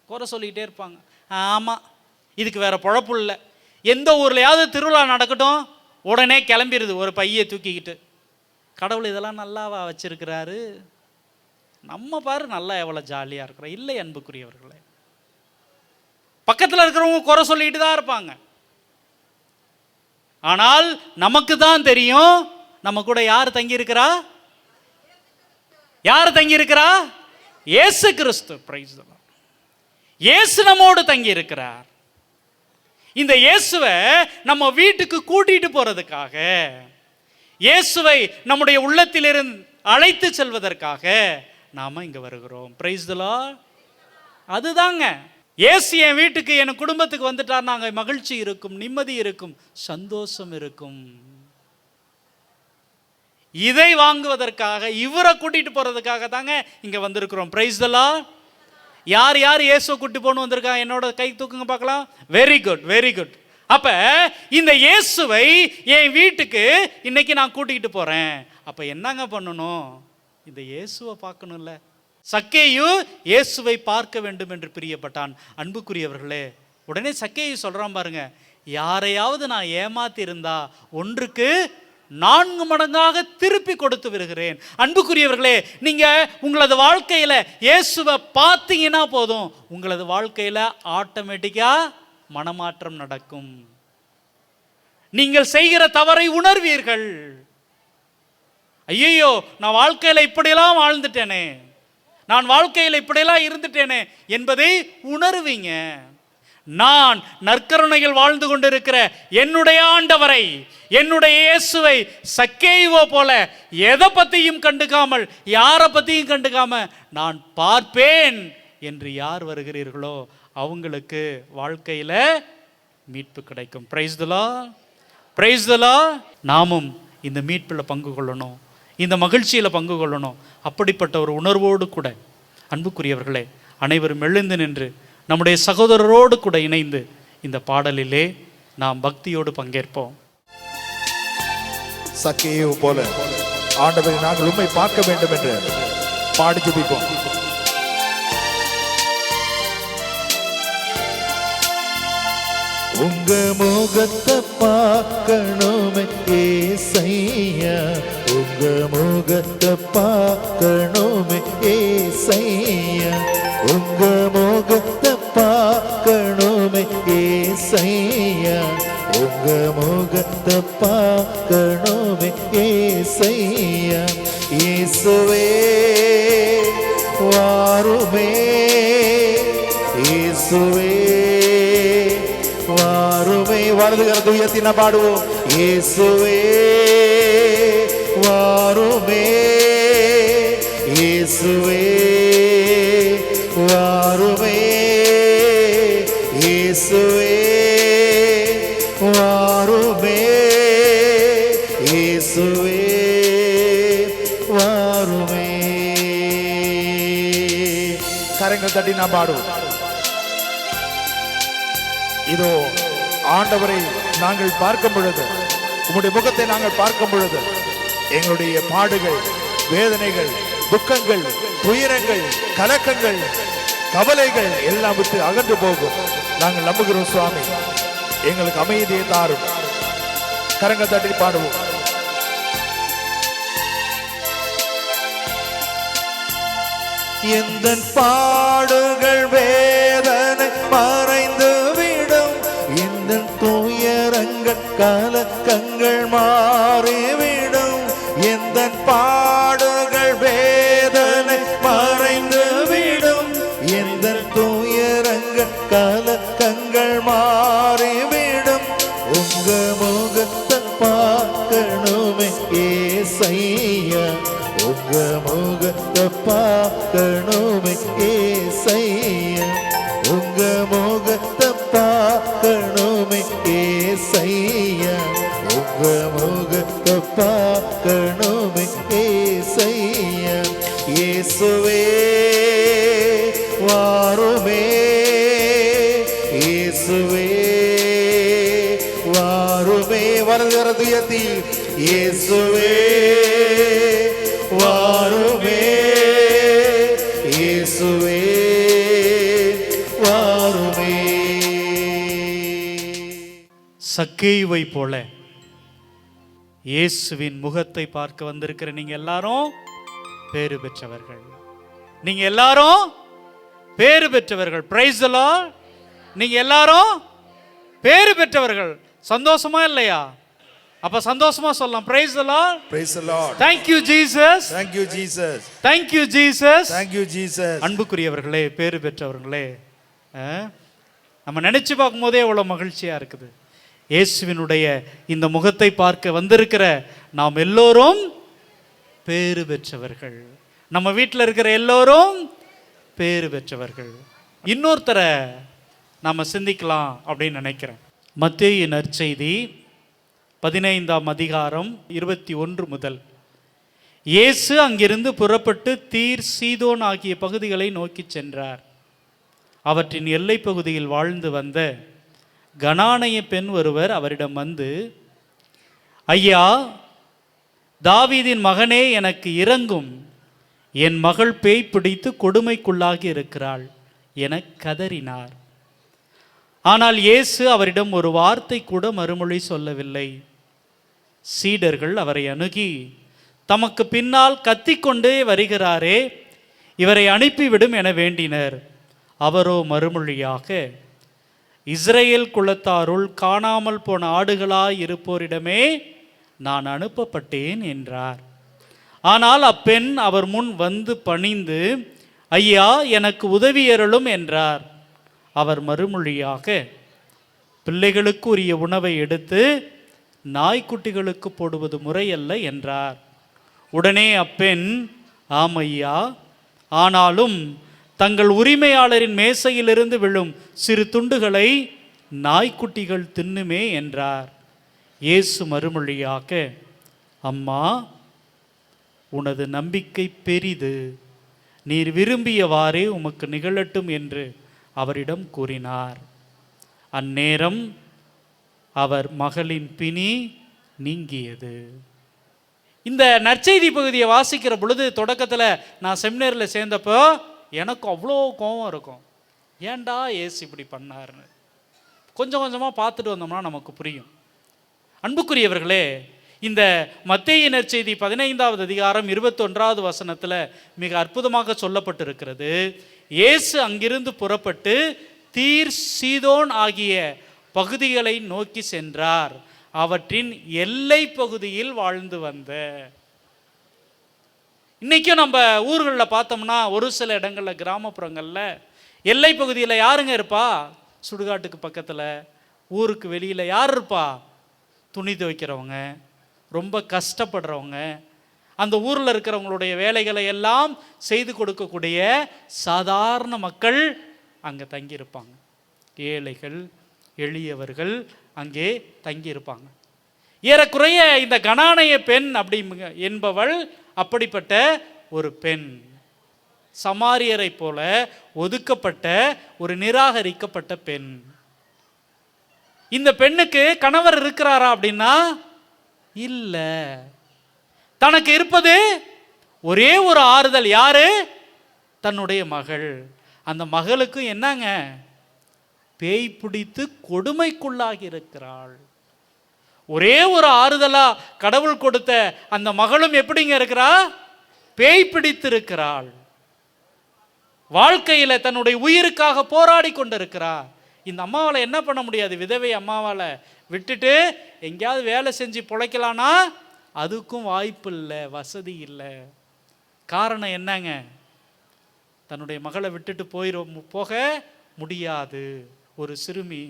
குறை சொல்லிக்கிட்டே இருப்பாங்க. ஆமாம், இதுக்கு வேற பொழப்பு இல்லை, எந்த ஊர்லையாவது திருவிழா நடக்கட்டும் உடனே கிளம்பிடுது ஒரு பையை தூக்கிக்கிட்டு. கடவுள் இதெல்லாம் நல்லாவா வச்சிருக்கிறாரு, நம்ம பாரு நல்லா எவ்வளோ ஜாலியாக இருக்கிறோம். இல்லை அன்புக்குரியவர்களே, பக்கத்தில் இருக்கிறவங்க குறை சொல்லிட்டு தான் இருப்பாங்க. ஆனால் நமக்கு தான் தெரியும் நம்ம கூட யார் தங்கியிருக்கிறா, யார் தங்கியிருக்கிறா, இயேசு கிறிஸ்து. Price the Lord. இயேசு நம்மோடு தங்கி இருக்கிறார். இந்த இயேசுவை நம்ம வீட்டுக்கு கூட்டிட்டு போறதுக்காக, இயேசுவை நம்முடைய உள்ளத்திலிருந்து அழைத்து செல்வதற்காக நாம இங்க வருகிறோம். Price the Lord. அதுதாங்க, இயேசு என் வீட்டுக்கு என் குடும்பத்துக்கு வந்துட்டார், நாங்க மகிழ்ச்சி இருக்கும், நிம்மதி இருக்கும், சந்தோஷம் இருக்கும். இதை வாங்குவதற்காக, இவரை கூட்டிட்டு போறதுக்காக தாங்க இங்க வந்திருக்கிறோம். Price the Lord. யார் யார் இயேசுவை கூட்டி போன்னு வந்திருக்காங்க, என்னோட கை தூக்குங்க பார்க்கலாம். Very good, very good. அப்ப இந்த இயேசுவை என் வீட்டுக்கு இன்னைக்கு நான் கூட்டிகிட்டு போறேன். அப்ப என்னங்க பண்ணணும், இந்த இயேசுவை பார்க்கணும்ல. சக்கேயு இயேசுவை பார்க்க வேண்டும் என்று பிரியப்பட்டான். அன்புக்குரியவர்களே, உடனே சக்கேயு சொல்றான் பாருங்க, யாரையாவது நான் ஏமாத்தி இருந்தா ஒன்றுக்கு 4 மடங்காக திருப்பி கொடுத்து வருகிறேன். அன்புக்குரியவர்களே, நீங்க உங்களது வாழ்க்கையில இயேசுவை பார்த்தீங்கன்னா போதும், உங்களது வாழ்க்கையில ஆட்டோமேட்டிக்கா மனமாற்றம் நடக்கும். நீங்கள் செய்கிற தவறை உணர்வீர்கள். ஐயோ, நான் வாழ்க்கையில இப்படியெல்லாம் வாழ்ந்துட்டேனே, நான் வாழ்க்கையில் இப்படியெல்லாம் இருந்துட்டேனே என்பதை உணர்வீங்க. நான் நற்கருணையில் வாழ்ந்து கொண்டிருக்கிற என்னுடைய ஆண்டவரை, என்னுடைய இயேசுவை சக்கேயுவை போல எதை பற்றியும் கண்டுக்காமல், யாரை பற்றியும் கண்டுக்காம நான் பார்ப்பேன் என்று யார் வருகிறீர்களோ அவங்களுக்கு வாழ்க்கையில் மீட்பு கிடைக்கும். Price the lord, praise the Lord. நாமும் இந்த மீட்பில் பங்கு கொள்ளணும், இந்த மகிழ்ச்சியில் பங்கு கொள்ளணும். அப்படிப்பட்ட ஒரு உணர்வோடு கூட அன்புக்குரியவர்களே, அனைவரும் எழுந்து நின்று நம்முடைய சகோதரரோடு கூட இணைந்து இந்த பாடலிலே நாம் பக்தியோடு பங்கேற்போம். சக்கேயு போல ஆண்டவரை நாங்கள் உம்மை பார்க்க வேண்டும் என்று பாடி ஜெபிப்போம். உங்க முகத்தை பார்க்கணுமே ஏசையா, உங்க முகத்தை பார்க்கணுமே ஏசையா, உங்க முகத்தை பார்க்கணுமே ஏசையா, உங்க முகத்தை பார்க்கணுமே ஏசையா. இயேசுவே வாருமே, இயேசுவே வாருமே. வலது கரத்தை உயர்த்தி நாம் பாடுவோம். இயேசுவே வாருமே, இயேசுவே வாருமே, இயேசுவே வாருமே, இயேசுவே வாருமே. கரங்கள் தட்டி நாம் பாடுவோம். இதோ ஆண்டவரை நாங்கள் பார்க்கும் பொழுது, உம்முடைய முகத்தை நாங்கள் பார்க்கும் பொழுது, எங்களுடைய பாடுகள், வேதனைகள், துக்கங்கள், துயரங்கள், கலக்கங்கள், கவலைகள் எல்லாம் விட்டு அகன்று போகும். நாங்கள் நம்புகிறோம் சுவாமி, எங்களுக்கு அமைதியை தாரும். கரங்கள் தட்டி பாடுவோம். எந்த பாடுகள் வேதனை மறைந்து விடும், எந்த துயரங்கள் கலக்கங்கள் மாறிவிடும், எந்த பாடுகள் வேதனை மறைந்து விடும், எந்த துயரங்கள் கலக்கங்கள் மாறிவிடும். உங்க முகத்தை பார்க்கணுமே ஏசையா, உங்க முகத்தை பார்க்கணுமே ஏசையா, உங்க முகத்தை பார்க்கணுமே ஏசையா, உங்க முகத்தை பார்க்கணுமே ஏசையா. இயேசுவே வாருமே, இயேசுவே வாருமே. வரது உயர்த்தி இயேசுவே வாருமே, இயேசுவே வாருமே. சக்கேயுவை போல இயேசுவின் முகத்தை பார்க்க வந்திருக்கிற நீங்க எல்லாரும் பேறு பெற்றவர்கள். நீங்க எல்லாரும் பேறு பெற்றவர்கள். Price the Lord. நீங்க எல்லாரும் பேறு பெற்றவர்கள். சந்தோஷமா இல்லையா? அப்ப சந்தோஷமா சொல்லலாம். Price the Lord. Praise the Lord. Thank you Jesus. Thank you Jesus. Thank you Jesus. Thank you Jesus. அன்புக்குரியவர்களே, பேறு பெற்றவர்களே, நம்ம நினைச்சு பார்க்கும் போதே எவ்வளவு மகிழ்ச்சியா இருக்குது. இயேசுவினுடைய இந்த முகத்தை பார்க்க வந்திருக்கிற நாம் எல்லோரும் பேறு பெற்றவர்கள். நம்ம வீட்டில் இருக்கிற எல்லோரும் பேறு பெற்றவர்கள். இன்னொருத்தரை நாம் சிந்திக்கலாம் அப்படின்னு நினைக்கிறேன். மத்தேயு நற்செய்தி 15ஆம் அதிகாரம் 21 முதல். இயேசு அங்கிருந்து புறப்பட்டு தீர், சீதோன் ஆகிய பகுதிகளை நோக்கி சென்றார். அவற்றின் எல்லை பகுதியில் வாழ்ந்து வந்த கனானைய பெண் ஒருவர் அவரிடம் வந்து, ஐயா, தாவீதின் மகனே, எனக்கு இரங்கும், என் மகள் பேய் பிடித்து கொடுமைக்குள்ளாகி இருக்கிறாள் என கதறினார். ஆனால் இயேசு அவரிடம் ஒரு வார்த்தை கூட மறுமொழி சொல்லவில்லை. சீடர்கள் அவரை அணுகி, தமக்கு பின்னால் கத்திக்கொண்டே வருகிறாரே, இவரை அனுப்பிவிடும் என வேண்டினர். அவரோ மறுமொழியாக, இஸ்ரேல் குலத்தாருள் காணாமல் போன ஆடுகளாய் இருப்போரிடமே நான் அனுப்பப்பட்டேன் என்றார். ஆனால் அப்பெண் அவர் முன் வந்து பணிந்து, ஐயா, எனக்கு உதவியருளும் என்றார். அவர் மறுமொழியாக, பிள்ளைகளுக்கு உரிய உணவை எடுத்து நாய்க்குட்டிகளுக்கு போடுவது முறையல்ல என்றார். உடனே அப்பெண், ஆமையா, ஆனாலும் தங்கள் உரிமையாளரின் மேசையிலிருந்து விழும் சிறு துண்டுகளை நாய்க்குட்டிகள் தின்னுமே என்றார். இயேசு மறுமொழியாக, அம்மா, உனது நம்பிக்கை பெரிது, நீர் விரும்பியவாறே உமக்கு நிகழட்டும் என்று அவரிடம் கூறினார். அந்நேரம் அவர் மகளின் பிணி நீங்கியது. இந்த நற்செய்தி பகுதியை வாசிக்கிற பொழுது, தொடக்கத்தில் நான் செமினரில் சேர்ந்தப்போ எனக்கு அவ்வளோ கோபம் இருக்கும். ஏன்டா ஏசு இப்படி பண்ணாருன்னு. கொஞ்சம் கொஞ்சமாக பார்த்துட்டு வந்தோம்னா நமக்கு புரியும். அன்புக்குரியவர்களே, இந்த மத்தேயு நற்செய்தி 15வது அதிகாரம் 21வது வசனத்தில் மிக அற்புதமாக சொல்லப்பட்டிருக்கிறது. இயேசு அங்கிருந்து புறப்பட்டு தீர், சீதோன் ஆகிய பகுதிகளை நோக்கி சென்றார். அவற்றின் எல்லை பகுதியில் வாழ்ந்து வந்த. இன்றைக்கும் நம்ம ஊர்களில் பார்த்தோம்னா, ஒரு சில இடங்களில், கிராமப்புறங்களில் எல்லை பகுதியில் யாருங்க இருப்பா? சுடுகாட்டுக்கு பக்கத்தில், ஊருக்கு வெளியில் யார் இருப்பா? துணி துவைக்கிறவங்க, ரொம்ப கஷ்டப்படுறவங்க, அந்த ஊரில் இருக்கிறவங்களுடைய வேலைகளை எல்லாம் செய்து கொடுக்கக்கூடிய சாதாரண மக்கள் அங்கே தங்கியிருப்பாங்க. ஏழைகள், எளியவர்கள் அங்கே தங்கியிருப்பாங்க. ஏறக்குறைய இந்த கனானைய பெண் அப்படி என்பவள் அப்படிப்பட்ட ஒரு பெண். சமாரியரை போல ஒதுக்கப்பட்ட ஒரு நிராகரிக்கப்பட்ட பெண். இந்த பெண்ணுக்கு கணவர் இருக்கிறாரா அப்படின்னா இல்ல. தனக்கு இருப்பது ஒரே ஒரு ஆறுதல். யாரு? தன்னுடைய மகள். அந்த மகளுக்கு என்னங்க? பேய் பிடித்து கொடுமைக்குள்ளாகி இருக்கிறாள். ஒரே ஒரு ஆறுதலா கடவுள் கொடுத்த அந்த மகளும் எப்படிங்க இருக்கிறா? பேய் பிடித்து இருக்கிறாள். வாழ்க்கையில தன்னுடைய உயிருக்காக போராடி கொண்டிருக்கிறா. இந்த அம்மாவால் என்ன பண்ண முடியாது? விதவை அம்மாவால் விட்டுட்டு எங்கேயாவது வேலை செஞ்சு பிழைக்கலான்னா அதுக்கும் வாய்ப்பு இல்லை, வசதி இல்லை. காரணம் என்னங்க? தன்னுடைய மகளை விட்டுட்டு போக முடியாது. ஒரு சிறுமி.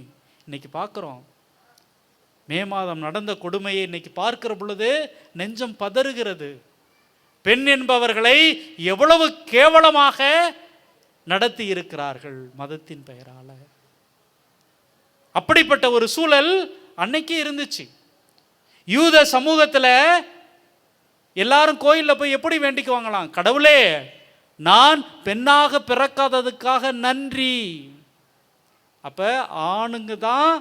இன்னைக்கு பார்க்குறோம், மே மாதம் நடந்த கொடுமையை இன்னைக்கு பார்க்கிற பொழுது நெஞ்சம் பதறுகிறது. பெண் என்பவர்களை எவ்வளவு கேவலமாக நடத்தி இருக்கிறார்கள் மதத்தின் பெயரால. அப்படிப்பட்ட ஒரு சூழல் அன்னைக்கு இருந்துச்சு. யூத சமூகத்தில் எல்லாரும் கோயிலில் போய் எப்படி வேண்டிக்குவாங்களாம்? கடவுளே, நான் பெண்ணாக பிறக்காததுக்காக நன்றி. அப்ப ஆணுங்க தான்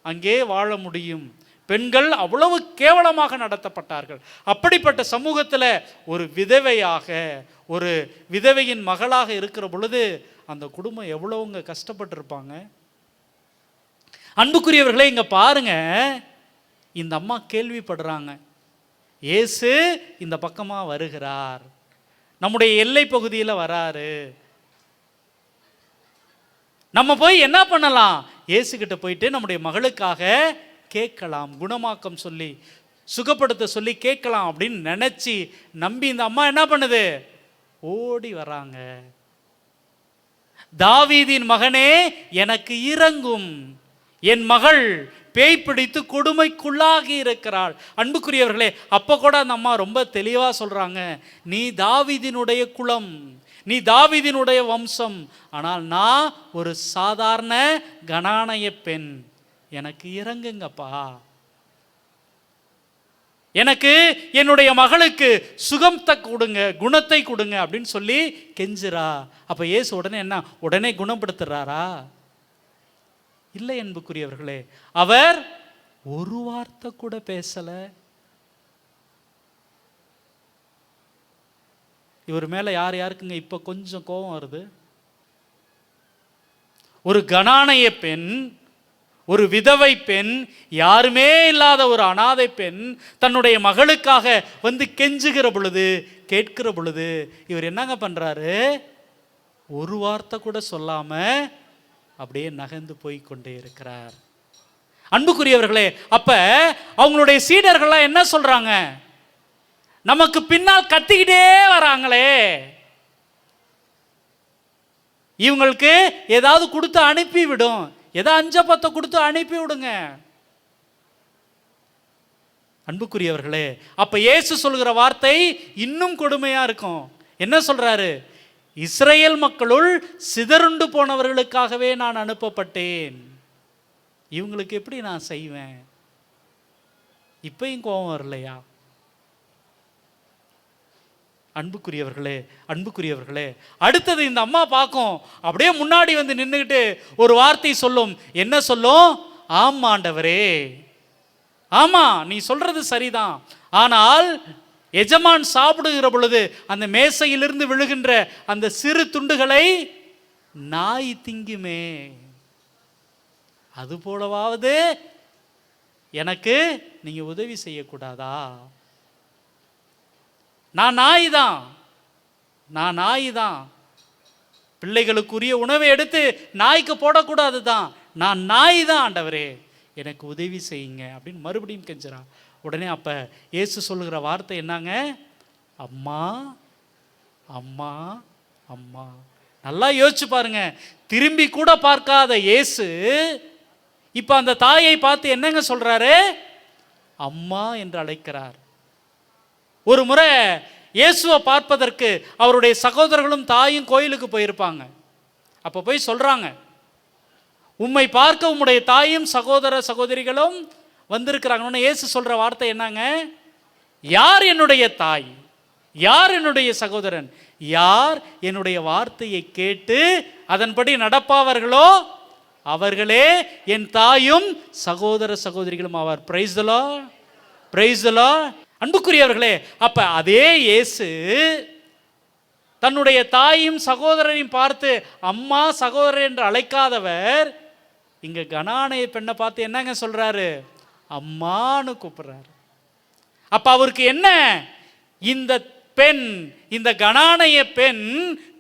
அங்கே வாழ முடியும். பெண்கள் அவ்வளவு கேவலமாக நடத்தப்பட்டார்கள். அப்படிப்பட்ட சமூகத்தில் ஒரு விதவையாக, ஒரு விதவையின் மகளாக இருக்கிற பொழுது அந்த குடும்பம் எவ்வளவுங்க கஷ்டப்பட்டிருப்பாங்க. அன்புக்குரியவர்களே, இங்க பாருங்க, இந்த அம்மா கேள்விப்படுறாங்க, இயேசு இந்த பக்கமா வருகிறார், நம்முடைய எல்லை பகுதியில் வராரு, நம்ம போய் என்ன பண்ணலாம்? இயேசு கிட்ட போயிட்டு நம்முடைய மகளுக்காக கேட்கலாம், குணமாக்கம் சொல்லி சுகப்படுத்த சொல்லி கேட்கலாம் அப்படின்னு நினைச்சு நம்பி இந்த அம்மா என்ன பண்ணுது? ஓடி வராங்க. தாவீதின் மகனே, எனக்கு இரங்கும், என் மகள் பேய் பிடித்து கொடுமைக்குள்ளாகி இருக்கிறாள். அன்புக்குரியவர்களே, அப்போ கூட அந்த அம்மா ரொம்ப தெளிவாக சொல்றாங்க, நீ தாவீதினுடைய குலம், நீ தாவீதினுடைய வம்சம், ஆனால் நான் ஒரு சாதாரண கனானைய பெண், எனக்கு இறங்குங்கப்பா, எனக்கு என்னுடைய மகளுக்கு சுகத்தை கொடுங்க, குணத்தை கொடுங்க அப்படின்னு சொல்லி கெஞ்சுறா. அப்ப இயேசு உடனே குணப்படுத்துறாரா? இல்லை அன்புக்குரியவர்களே, அவர் ஒரு வார்த்தை கூட பேசல. இவர் மேல யாருக்குங்க இப்ப கொஞ்சம் கோபம் வருது? ஒரு கனானைய பெண், ஒரு விதவை பெண், யாருமே இல்லாத ஒரு அனாதை பெண் தன்னுடைய மகளுக்காக வந்து கெஞ்சுகிற பொழுது, கேட்கிற பொழுது இவர் என்னங்க பண்றாரு? ஒரு வார்த்தை கூட சொல்லாம அப்படியே நகர்ந்து போய் கொண்டே இருக்கிறார். அன்புக்குரியவர்களே, அப்ப அவங்களுடைய சீடர்கள்லாம் என்ன சொல்றாங்க? நமக்கு பின்னால் கத்திக்கிட்டே வராங்களே, இவங்களுக்கு ஏதாவது கொடுத்து அனுப்பி விடும், ஏதோ 5 கொடுத்து அனுப்பி விடுங்க. அன்புக்குரியவர்களே, அப்ப இயேசு சொல்கிற வார்த்தை இன்னும் கொடுமையா இருக்கும். என்ன சொல்றாரு? இஸ்ரேல் மக்களுள் சிதறுண்டு போனவர்களுக்காகவே நான் அனுப்பப்பட்டேன். இவங்களுக்கு எப்படி நான் செய்வேன்? இப்பயும் கோபம் வரலையா? அன்புக்குரியவர்களே, அடுத்தது இந்த அம்மா பார்க்கும், அப்படியே முன்னாடி வந்து நின்றுக்கிட்டு ஒரு வார்த்தை சொல்லும். என்ன சொல்லும்? ஆம் ஆண்டவரே, ஆமா நீ சொல்றது சரிதான். ஆனால் எஜமான் சாப்பிடுகிற பொழுது அந்த மேசையிலிருந்து விழுகின்ற அந்த சிறு துண்டுகளை நாய் திங்குமே, அது போலவாவது எனக்கு நீங்க உதவி செய்யக்கூடாதா? நான் நாய் தான். பிள்ளைகளுக்குரிய உணவை எடுத்து நாய்க்கு போடக்கூடாது தான். நான் நாய் தான் ஆண்டவரே, எனக்கு உதவி செய்யுங்க அப்படின்னு மறுபடியும் கெஞ்சுறான். உடனே அப்ப இயேசு சொல்லுகிற வார்த்தை என்னங்க? அம்மா அம்மா அம்மா. நல்லா யோசிச்சு பாருங்க. திரும்பி கூட பார்க்காத இயேசு இப்ப அந்த தாயை பார்த்து என்னங்க சொல்றாரு? அம்மா என்று அழைக்கிறார். ஒரு முறை இயேசுவை பார்ப்பதற்கு அவருடைய சகோதரர்களும் தாயும் கோயிலுக்கு போயிருப்பாங்க. அப்போ போய் சொல்றாங்க, உம்மை பார்க்க உம்முடைய தாயும் சகோதர சகோதரிகளும் வந்திருக்கிறாங்க. இயேசு சொல்ற வார்த்தை என்னங்க? யார் என்னுடைய தாய், யார் என்னுடைய சகோதரன், யார் என்னுடைய வார்த்தையை கேட்டு அதன்படி நடப்பாவர்களோ அவர்களே என் தாயும் சகோதர சகோதரிகளும் ஆவார். Price the lord, praise the Lord. அன்புக்குரியவர்களே, அப்ப அதே இயேசு தன்னுடைய தாயும் சகோதரரையும் பார்த்து அம்மா சகோதரர் என்று அழைக்காதவர் இங்க கனானைய பெண்ணை பார்த்து என்னங்க சொல்றாரு? அம்மான்னு கூப்பிடுறாரு. அப்ப அவருக்கு என்ன? இந்த பெண், இந்த கனானைய பெண்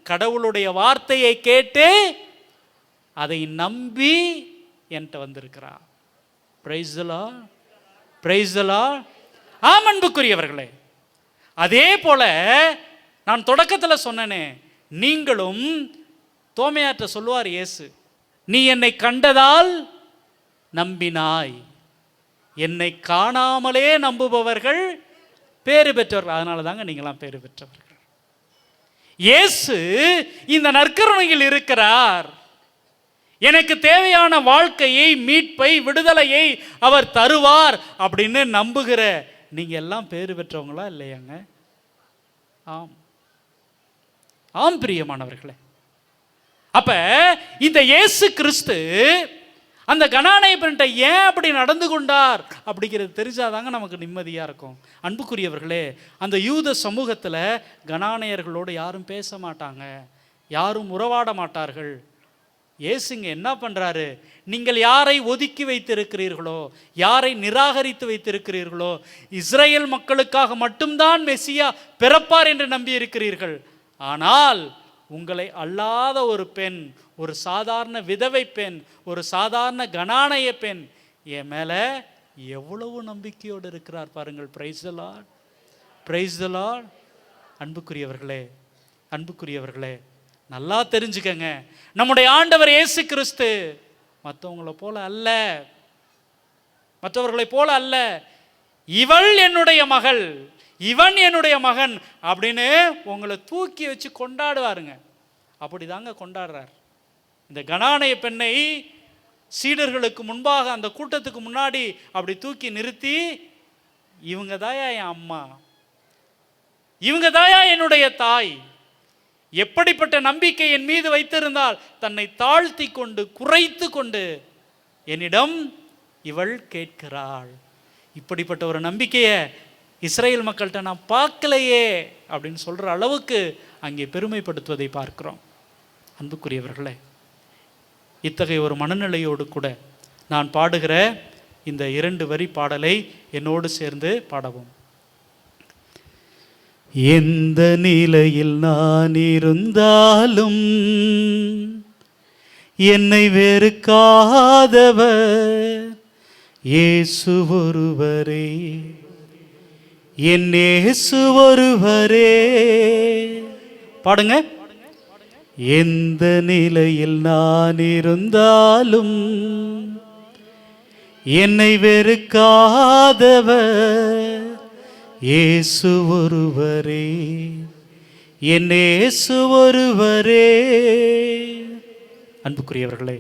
கடவுளுடைய வார்த்தையை கேட்டு அதை நம்பி என்கிட்ட வந்திருக்கிறார். Price the lord, praise the Lord. ஆம் அன்புக்குரியவர்களே, அதே போல நான் தொடக்கத்தில் சொன்னேனே, நீங்களும் தோமையாற்ற சொல்லுவார் இயேசு, நீ என்னை கண்டதால் நம்பினாய், என்னை காணாமலே நம்புபவர்கள் பேறு பெற்றவர்கள். அதனால தாங்க நீங்களாம் பேறு பெற்றவர்கள். இயேசு இந்த நற்கருணையில் இருக்கிறார். எனக்கு தேவையான வாழ்க்கையை, மீட்பை, விடுதலையை அவர் தருவார் அப்படின்னு நம்புகிற நீங்க எல்லாம் பேறு பெற்றவங்களா இல்லையாங்க? ஆம், ஆம் பிரியமானவர்களே. அப்ப இந்த இயேசு கிறிஸ்து அந்த கனானை பெண்ணிட்ட ஏன் அப்படி நடந்து கொண்டார் அப்படிங்கிறது தெரிஞ்சாதாங்க நமக்கு நிம்மதியா இருக்கும். அன்புக்குரியவர்களே, அந்த யூத சமூகத்தில் கனானையர்களோடு யாரும் பேச மாட்டாங்க, யாரும் உறவாட மாட்டார்கள். இயேசுங்க என்ன பண்றாரு? நீங்கள் யாரை ஒதுக்கி வைத்திருக்கிறீர்களோ, யாரை நிராகரித்து வைத்திருக்கிறீர்களோ, இஸ்ரேல் மக்களுக்காக மட்டும்தான் மெசியா பிறப்பார் என்று நம்பி இருக்கிறீர்கள். ஆனால் உங்களை அல்லாத ஒரு பெண், ஒரு சாதாரண விதவை பெண், ஒரு சாதாரண கனானைய பெண் என் மேல எவ்வளவு நம்பிக்கையோடு இருக்கிறார் பாருங்கள். Price the lord, praise the Lord. அன்புக்குரியவர்களே, நல்லா தெரிஞ்சுக்கங்க, நம்முடைய ஆண்டவர் இயேசு கிறிஸ்து மற்றவங்களை போல அல்ல, மற்றவர்களை போல அல்ல. இவள் என்னுடைய மகள், இவன் என்னுடைய மகன் அப்படின்னு உங்களை தூக்கி வச்சு கொண்டாடுவாருங்க. அப்படிதாங்க கொண்டாடுறார். இந்த கனானைய பெண்ணை சீடர்களுக்கு முன்பாக, அந்த கூட்டத்துக்கு முன்னாடி அப்படி தூக்கி நிறுத்தி, இவங்க தாயா என் அம்மா, இவங்க தாயா என்னுடைய தாய், எப்படிப்பட்ட நம்பிக்கை என் மீது வைத்திருந்தால் தன்னை தாழ்த்தி கொண்டு குறைத்து கொண்டு என்னிடம் இவள் கேட்கிறாள். இப்படிப்பட்ட ஒரு நம்பிக்கையை இஸ்ரேல் மக்கள்கிட்ட நான் பார்க்கலையே அப்படின்னு சொல்ற அளவுக்கு அங்கே பெருமைப்படுத்துவதை பார்க்கிறோம். அன்புக்குரியவர்களே, இத்தகைய ஒரு மனநிலையோடு கூட நான் பாடுகிற இந்த 2 வரி பாடலை என்னோடு சேர்ந்து பாடவும். எந்த நிலையில் நான் இருந்தாலும் என்னை வெறுக்காதவர் இயேசு ஒருவரே, என் இயேசு ஒருவரே. பாடுங்க. எந்த நிலையில் நான் இருந்தாலும் என்னை வெறுக்காதவர் இயேசு ஒருவரே, என் இயேசு ஒருவரே. அன்புக்குரியவர்களே,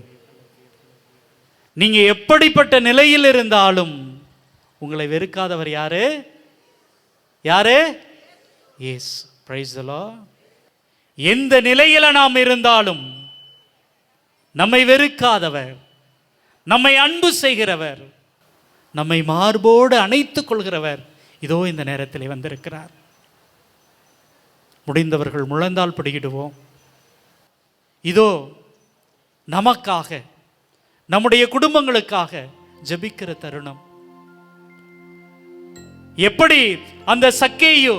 நீங்க எப்படிப்பட்ட நிலையில் இருந்தாலும் உங்களை வெறுக்காதவர் யாரு? யாரு? இயேசு. Price the Lord. எந்த நிலையில நாம் இருந்தாலும் நம்மை வெறுக்காதவர், நம்மை அன்பு செய்கிறவர், நம்மை மார்போடு அணைத்துக் கொள்கிறவர் இதோ இந்த நேரத்தில் வந்திருக்கிறார். முடிந்தவர்கள் முழந்தால் பிடிக்கிடுவோம். இதோ நமக்காக, நம்முடைய குடும்பங்களுக்காக ஜெபிக்கிற தருணம். எப்படி அந்த சக்கேயு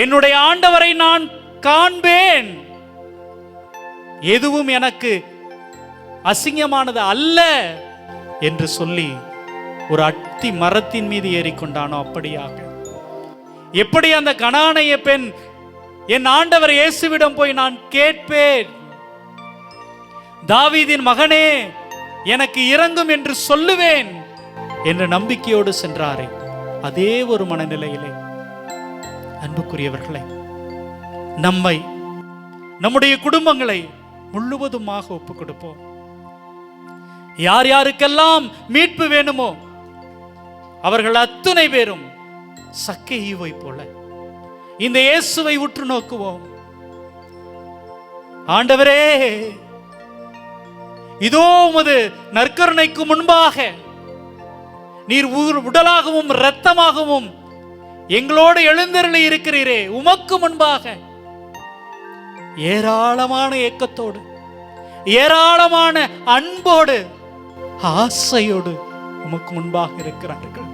என்னுடைய ஆண்டவரை நான் காண்பேன், எதுவும் எனக்கு அசிங்கமானது அல்ல என்று சொல்லி ஒரு அத்தி மரத்தின் மீது ஏறிக்கொண்டானோ அப்படியாக, எப்படி அந்த கனானைய பெண் என் ஆண்டவர் இயேசுவிடம் போய் நான் கேட்பேன், தாவீதின் மகனே எனக்கு இரங்கும் என்று சொல்லுவேன் என்ற நம்பிக்கையோடு சென்றாரே, அதே ஒரு மனநிலையிலே அன்புக்குரியவர்களே, நம்மை, நம்முடைய குடும்பங்களை முழுவதுமாக ஒப்புக் கொடுப்போம். யார் யாருக்கெல்லாம் மீட்பு வேணுமோ அவர்கள் அத்தனை பேரும் சக்கேயுவை போல இந்த இயேசுவை உற்று நோக்குவோம். ஆண்டவரே, இதோ உமது நற்கருணைக்கு முன்பாக நீர் உடலாகவும் இரத்தமாகவும் எங்களோடு எழுந்தருளி இருக்கிறீரே, உமக்கு முன்பாக ஏராளமான ஏக்கத்தோடு, ஏராளமான அன்போடு, ஆசையோடு உமக்கு முன்பாக இருக்கிறார்கள்.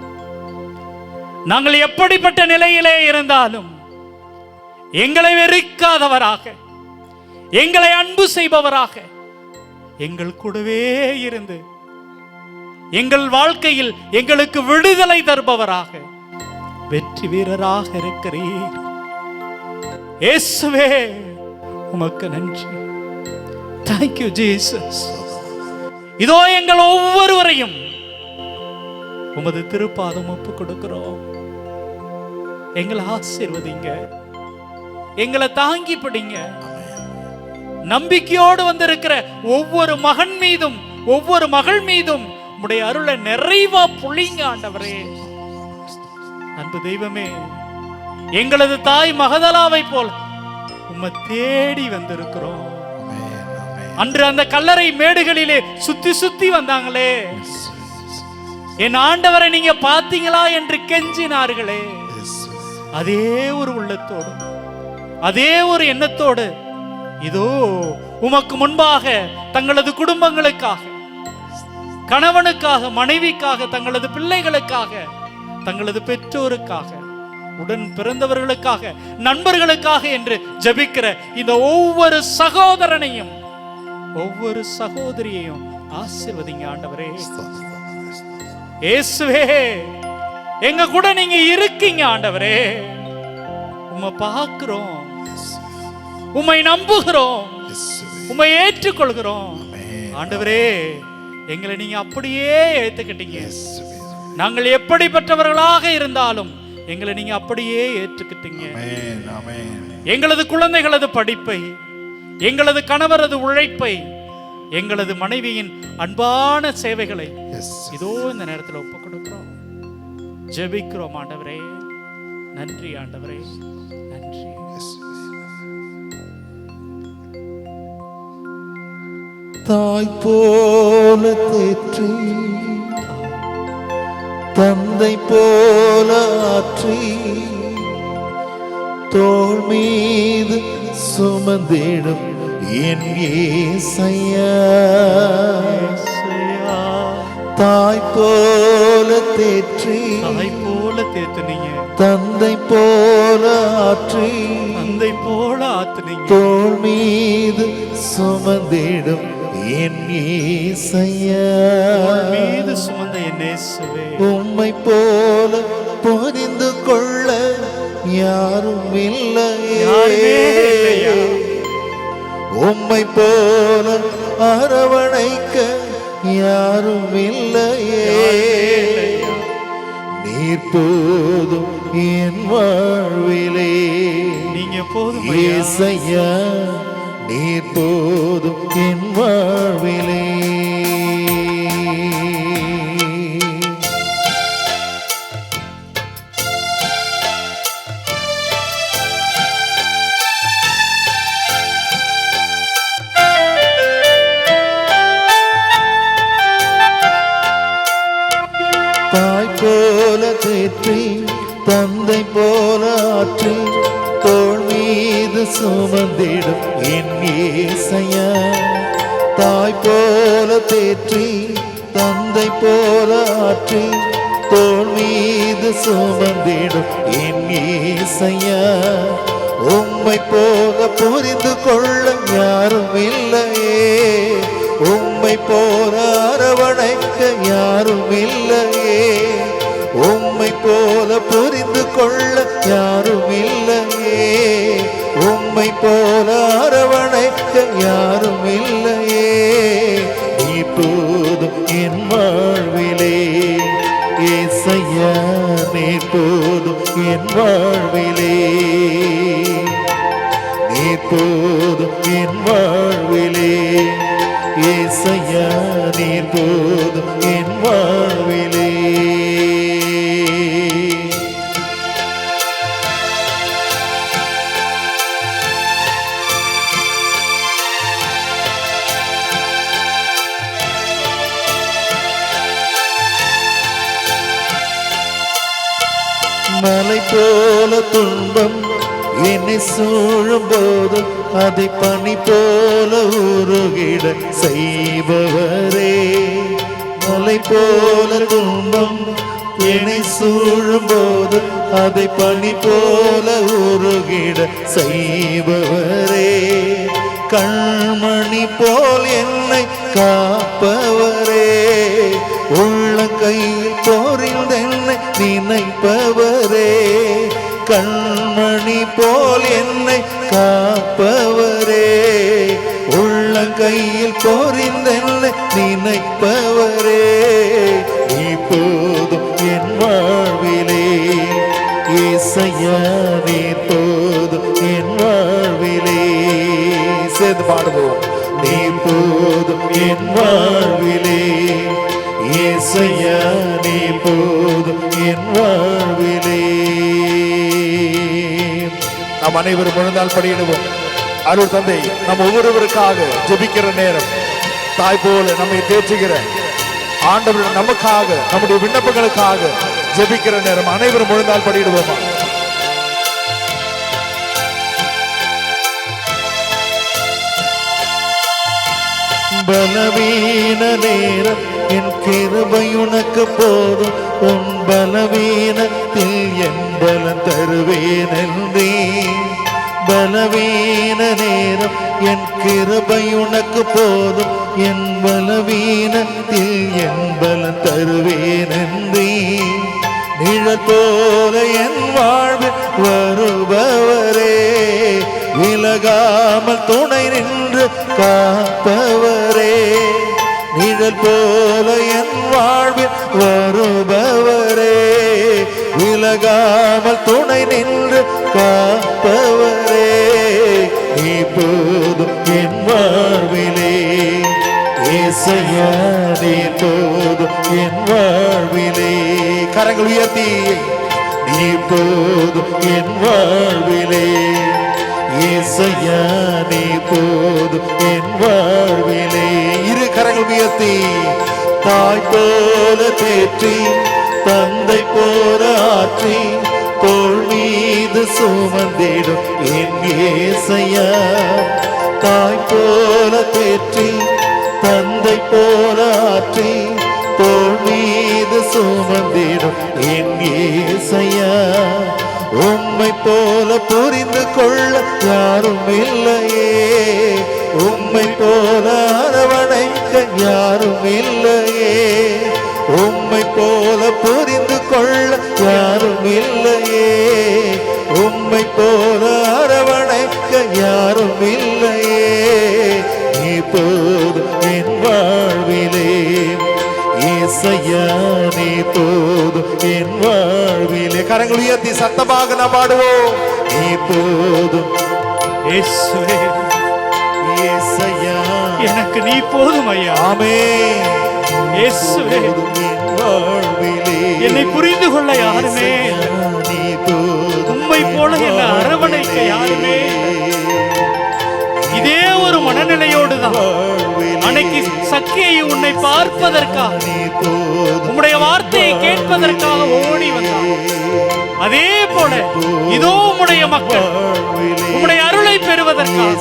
நாங்கள் எப்படிப்பட்ட நிலையிலே இருந்தாலும் எங்களை வெறுக்காதவராக, எங்களை அன்பு செய்பவராக, எங்கள் கூடவே இருந்து எங்கள் வாழ்க்கையில் எங்களுக்கு விடுதலை தருபவராக, வெற்றி வீரராக இருக்கிறீர். இயேசுவே, உமக்கு நன்றி. Thank you Jesus. இதோ எங்கள் ஒவ்வொருவரையும் உமது திருப்பாதம் ஒப்பு கொடுக்கிறோம். எங்களை ஆசீர்வதிங்க, எங்களை தாங்கி பிடிங்க. நம்பிக்கையோடு வந்திருக்கிற ஒவ்வொரு மகன் மீதும், ஒவ்வொரு மகள் மீதும் உம்முடைய அருளை நிறைவா பொழிங்க ஆண்டவரே. அன்பு தெய்வமே, எங்களது தாய் மகதலாவை போல் உம்மை தேடி வந்திருக்கிறோம். அன்று அந்த கல்லறை மேடுகளிலே சுத்தி சுத்தி வந்தாங்களே, என் ஆண்டவரை நீங்க பார்த்தீங்களா என்று கெஞ்சினார்களே, அதே ஒரு உள்ளத்தோடு, அதே ஒரு எண்ணத்தோடு இதோ உமக்கு முன்பாக தங்களது குடும்பங்களுக்காக, கணவனுக்காக, மனைவிக்காக, தங்களது பிள்ளைகளுக்காக, தங்களது பெற்றோருக்காக, உடன் பிறந்தவர்களுக்காக, நண்பர்களுக்காக என்று ஜெபிக்கிற இந்த ஒவ்வொரு சகோதரனையும், ஒவ்வொரு சகோதரியையும் ஆசீர்வதிங்க ஆண்டவரே. இயேசுவே, எங்க கூட நீங்க இருக்கீங்க ஆண்டவரே. உம்மை பார்க்கிறோம், உம்மை நம்புகிறோம், உம்மை ஏற்றுக்கொள்கிறோம் ஆண்டவரே. எங்களை நீங்க அப்படியே ஏத்துக்கிட்டீங்க. நாங்கள் எப்படிப்பட்டவர்களாக இருந்தாலும் எங்களை நீங்க அப்படியே ஏற்றுக்கிட்டீங்க. எங்களது குழந்தைகளது படிப்பை, எங்களது கணவரது உழைப்பை, எங்களது மனைவியின் அன்பான சேவைகளை இதோ இந்த நேரத்தில் ஒப்புக் கொடுக்கிறோம், ஜெபிக்கிறோம் ஆண்டவரே. நன்றி ஆண்டவரே, நன்றி. தாய் போல தேற்றி, தந்தை போல ஆற்றி, தோள் மீது சுமந்திடும் என் ஏசையா. தாய் போல தேற்றி தாய் போல தேத்துனீங்க, தந்தை போல ஆற்றி தந்தை போல ஆத்துனீங்க, தோள் மீது சுமந்திடும் என் இயேசையா, தோள் மீது சுமந்த என் இயேசுவே, உம்மை போல புரிந்து கொள்ள யாரும் இல்லையே, யாருமே இல்லையா, உம்மை போல அரவணைக்க யாரும் இல்லையே, நீர் போதும் என் வாழ்விலே, நீங்க போதும் இயேசையா நீர் போதும் என் வாழ்விலே. தாய் போல தேற்றி தந்தை போல ஆற்றி தோள் மீது சுமந்திடும் என் இயேசையா, தாய் போல தேற்றி தந்தை போல ஆற்றி தோள் மீது சுமந்திடும் என் இயேசையா, உம்மை போல புரிந்து கொள்ள யாரும் இல்லையே, உம்மை போல அரவணைக்க யாரும் இல்லையே, உம்மை போல புரிந்து கொள்ள யாரும் இல்லையே, உம்மை போல அரவணைக்க யாரும் இல்லையே, நீ போதும் என் வாழ்விலே, இயேசையா நீ போதும் என் வாழ்விலே, நீ போதும் என் வாழ்விலே, இயேசையா நீ போதும் என் வாழ்விலே. மலை போல துன்பம் என்னை சூழும் போது அதை பனி போல உருகிட செய்பவரே, மலை போல துன்பம் என்னை சூழும் போது அதை பனி போல உருகிட செய்பவரே, கண்மணி போல் என்னை காப்பவரே, உள்ளங்கையில் போரில் என்னை நினைப்பவரே, கண்மணி போல் என்னை காப்பவரே, உள்ளங்கையில் போரிந்தென்னை நினைப்பவரே, இப்போதும் என் வாழ்விலே, இயேசையா நீ போதும் என் வாழ்விலே. சேர்ந்து பாடுவோம். நீ போதும் என் வாழ்விலே, இயேசையா நீ போதும் என் வாழ்விலே. நாம் அனைவரும் முழுந்தால் படியிடுவோம். அருள் தந்தை நம் ஒவ்வொருவருக்காக ஜெபிக்கிற நேரம், தாய் போல நம்மை தேற்றுகிற ஆண்டவர் நமக்காக நம்முடைய விண்ணப்பங்களுக்காக ஜெபிக்கிற நேரம் அனைவரும் முழுந்தால் படியிடுவோமா? பலவீன நேரம் என் கிருபை உனக்கு போதும், உன் பலவீனத்தில் என் பலம் தருவேன் என்றே. பலவீன நேரம் என் கிருபை உனக்கு போதும், என் பலவீனத்தில் என் பலம் தருவேன் என்றே. நிழல் போல என் வாழ்வில் வருபவரே, விலகாமல் துணை நின்று காப்பவரே, நிழல் போல என் வாழ்வில் வருபவரே, விலகாமல் துணை நின்று காப்பவரே, நீ போதும் என் வாழ்விலே, இயேசையா நீ போதும் என் வாழ்விலே. கரங்கள் உயர்த்தி, நீ போதும் என் வாழ்விலே, இயேசையா நீ போதும் என் வாழ்விலே. இரு கரங்கள் உயர்த்தி, தாய் போல தேற்றி தந்தை போல ஆற்றி தோள் மீது சுமந்திடும் என் இயேசையா, தாய் போல தேற்றி தந்தை போல ஆற்றி தோள் ஏசையா உம்மை போல புரிந்து கொள்ள யாரும் இல்லையே, உம்மை போல அரவணைக்க யாரும் இல்லையே, உம்மை போல புரிந்து கொள்ள யாரும் இல்லையே, உம்மை போல அரவணைக்க யாரும் இல்லையே. நீ போதும் என் வாழ்விலே ஏசையா, நீ போதும் என் வாழ்விலே. கரங்கள் உயர்த்தி சத்தமாக நாம் பாடுவோம். நீ போதும் இயேசுவே, ஏசையா, எனக்கு நீ போதும் ஐயா. ஆமென். இயேசுவே, என் வாழ்விலே என்னை புரிந்து கொள்ள யாருமே, நீ போதும் உம்மை போல என்னை அரவணைக்க யாருமே. இதே ஒரு மனநிலையோடு தான் அன்னைக்கு சக்கேயு உன்னை பார்ப்பதற்காக, உம்முடைய வார்த்தையை கேட்பதற்காக ஓடி வந்தான். அதே போல இதோ உம்முடைய மக்கள் உம்முடைய அருளை பெறுவதற்காக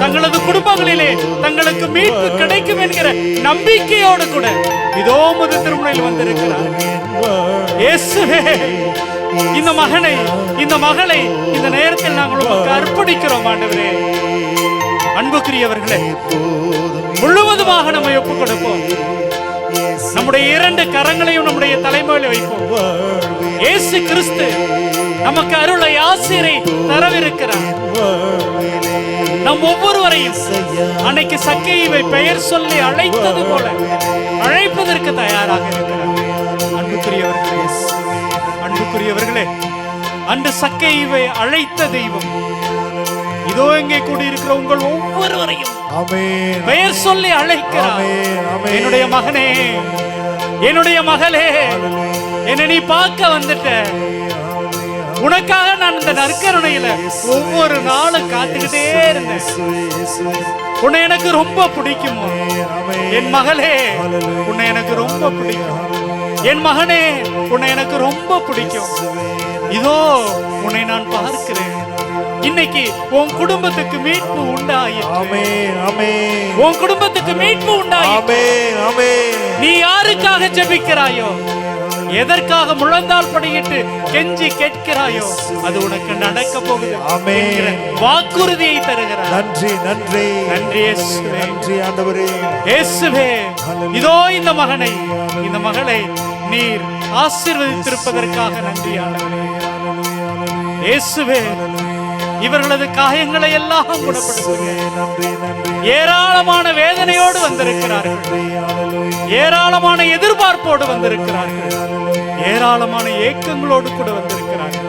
தங்களது குடும்பங்களிலே தங்களுக்கு மீட்பு கிடைக்கும் என்கிற நம்பிக்கையோடு கூட இதோ உமது திருமுனையில் வந்திருக்கிறார். இயேசுவே, இந்த மகனை இந்த மகளை இந்த நேரத்தில் நாங்கள் உமக்கு அர்ப்பணிக்கிறோம் ஆண்டவரே. அன்புக்குரியவர்களே, முழுவதுமாக நம்மை ஒப்புக் கொடுப்போம். நம்முடைய இரண்டு கரங்களையும் நம்முடைய தலைமையில் வைப்போம். இயேசு கிறிஸ்து நமக்கு அருளை ஆசீரை தரவிருக்கிறார். நம் ஒவ்வொருவரையும் அன்னைக்கு சக்கேயுவை பெயர் சொல்லி அழைத்தது போல அழைப்பதற்கு தயாராக இருக்கிறார். அன்புக்குரியவர்களே, அன்புக்குரியவர்களே, அன்று சக்கேயுவை அழைத்த தெய்வம் இதோ இங்கே கூடியிருக்கிற உங்கள் ஒவ்வொருவரையும் பெயர் சொல்லி அழைக்கிறார். என்னுடைய மகனே, என்னுடைய மகளே, என்னை நீ பார்க்க வந்துட்ட. உனக்காக நான் இந்த நற்கருணையில ஒவ்வொரு நாளும் காத்துக்கிட்டே இருந்தேன். உன்னை எனக்கு ரொம்ப பிடிக்கும் என் மகளே, உன்னை எனக்கு ரொம்ப பிடிக்கும் என் மகனே, உன்னை எனக்கு ரொம்ப பிடிக்கும். இதோ உன்னை நான் பார்க்கிறேன். இன்னைக்கு உன் குடும்பத்துக்கு மீட்பு உண்டாயிற்று. உன் குடும்பத்துக்கு மீட்பு உண்டாயிற்று. நீ யாருக்காக ஜெபிக்கிறாயோ, எதற்காக முழந்தால் படியிட்டு கெஞ்சி கேட்கிறாயோ, அது உனக்கு நடக்க போகுது. வாக்குறுதியை தருகிறார். நன்றி, நன்றி, நன்றி இயேசுவே, நன்றி ஆண்டவரே. இயேசுவே, இதோ இந்த மகனை இந்த மகளை நீர் ஆசீர்வதித்திருப்பதற்காக நன்றி ஆண்டவரே. இயேசுவே, இவர்களது காயங்களை எல்லாம் குணப்படுத்துங்க. ஏராளமான வேதனையோடு வந்திருக்கிறார்கள், ஏராளமான எதிர்பார்ப்போடு வந்திருக்கிறார்கள், ஏராளமான ஏக்கங்களோடு கூட வந்திருக்கிறார்கள்.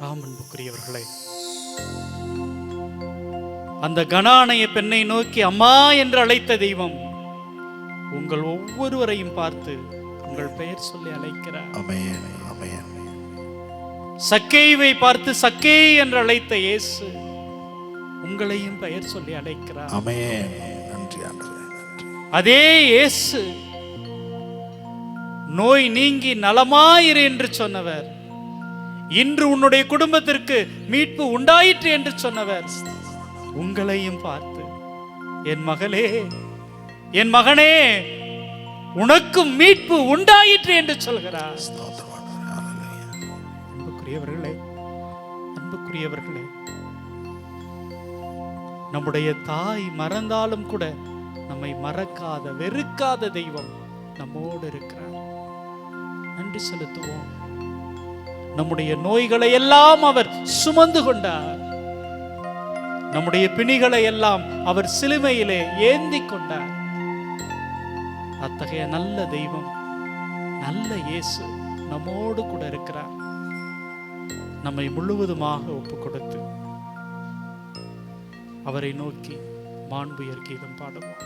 அன்புக்குரியவர்களே, அந்த கனானைய பெண்ணை நோக்கி அம்மா என்று அழைத்த தெய்வம் உங்கள் ஒவ்வொருவரையும் பார்த்து உங்கள் பெயர் சொல்லி அழைக்கிறார். சக்கேயுவை பார்த்து சக்கே என்று அழைத்த இயேசு உங்களையும் பெயர் சொல்லி அழைக்கிறார். அதே இயேசு நோய் நீங்கி நலமாயிரு என்று சொன்னவர், இன்று உன்னுடைய குடும்பத்திற்கு மீட்பு உண்டாயிற்று என்று சொன்னவர் உங்களையும் பார்த்து என் மகளே, என் மகனே, உனக்கும் மீட்பு உண்டாயிற்று என்று சொல்கிறார். அன்புக்குரியவர்களே, அன்புக்குரியவர்களே, நம்முடைய தாய் மறந்தாலும் கூட நம்மை மறக்காத வெறுக்காத தெய்வம் நம்மோடு இருக்கிறார். நன்றி செலுத்துவோம். நம்முடைய நோய்களை எல்லாம் அவர் சுமந்து கொண்டார். நம்முடைய பிணிகளை எல்லாம் அவர் சிலுவையிலே ஏந்தி கொண்டார். அத்தகைய நல்ல தெய்வம், நல்ல இயேசு நம்மோடு கூட இருக்கிறார். நம்மை முழுவதுமாக ஒப்பு கொடுத்து அவரை நோக்கி மாண்புயர் கீதம் பாடுவோம்.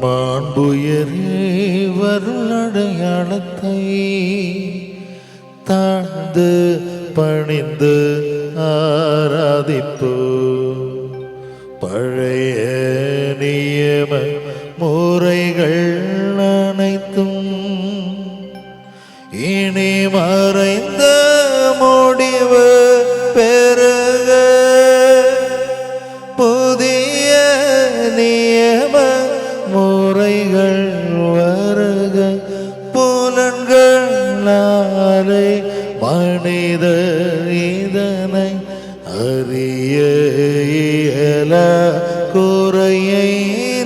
மாண்புயரே வருளடையாளத்தை தாழ்ந்து பணிந்து ஆராதிப்போ, பழைய நியம குறைகள் அனைத்தும் இனி மறைந்த முடிவு பெருக புதிய நியம முறைகள் வருக புலன்களாலே மனித இதனை அறிய இயல குறையை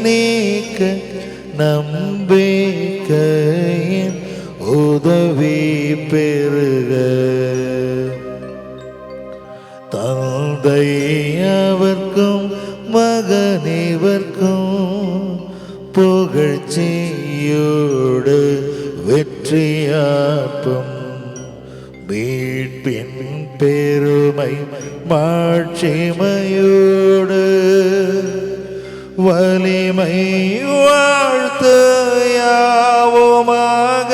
நீக்க நம்பிக்கையின் உதவி பெருக தந்தை அவர்க்கும் மகனிவர்க்கும் புகழ்ச்சியோடு வெற்றியாப்பும் மீட்பின் பெருமை மாட்சிமையோடு வலிமை வாழ்த்து யாவுமாக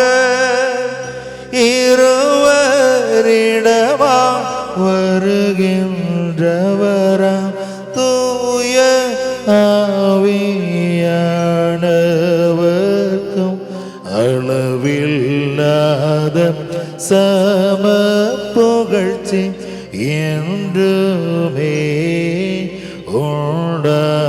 இருவரிடமா வருகின்றவராம் தூய ஆவியானவர்க்கும் அளவில்லாத சம புகழ்ச்சி என்றுமே உண்டாகுக.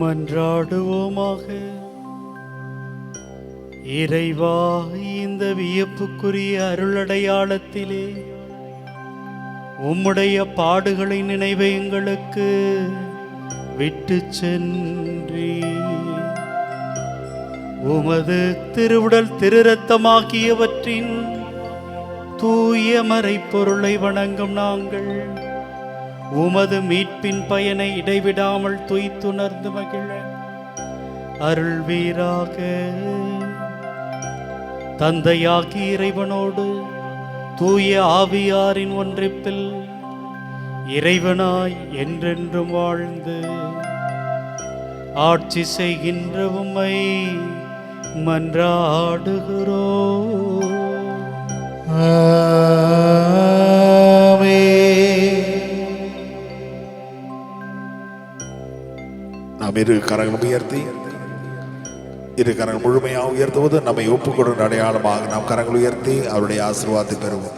மன்றாடுவோமாக. இறைவா, இந்த வியப்புக்குரிய அருளடையாளத்திலே உம்முடைய பாடுகளை நினைவை எங்களுக்கு விட்டு சென்றி உமது திருவுடல் திருரத்தமாகியவற்றின் தூய மறைப்பொருளை வணங்கும் நாங்கள் உமது மீட்பின் பயனை இடைவிடாமல் துய்த்துணர்ந்து மகிழ அருள்வீராக. தந்தையாகி இறைவனோடு தூய ஆவியாரின் ஒன்றிப்பில் இறைவனாய் என்றென்றும் வாழ்ந்து ஆட்சி செய்கின்ற உம்மை மன்றாடுகிறோம். நாம் இரு கரங்கள் உயர்த்தி இரு கரங்கள் முழுமையாக உயர்த்துவது நம்மை ஒப்புக்கொடுகிற அடையாளமாக நாம் கரங்கள் உயர்த்தி அவருடைய ஆசீர்வாதத்தை பெறுவோம்.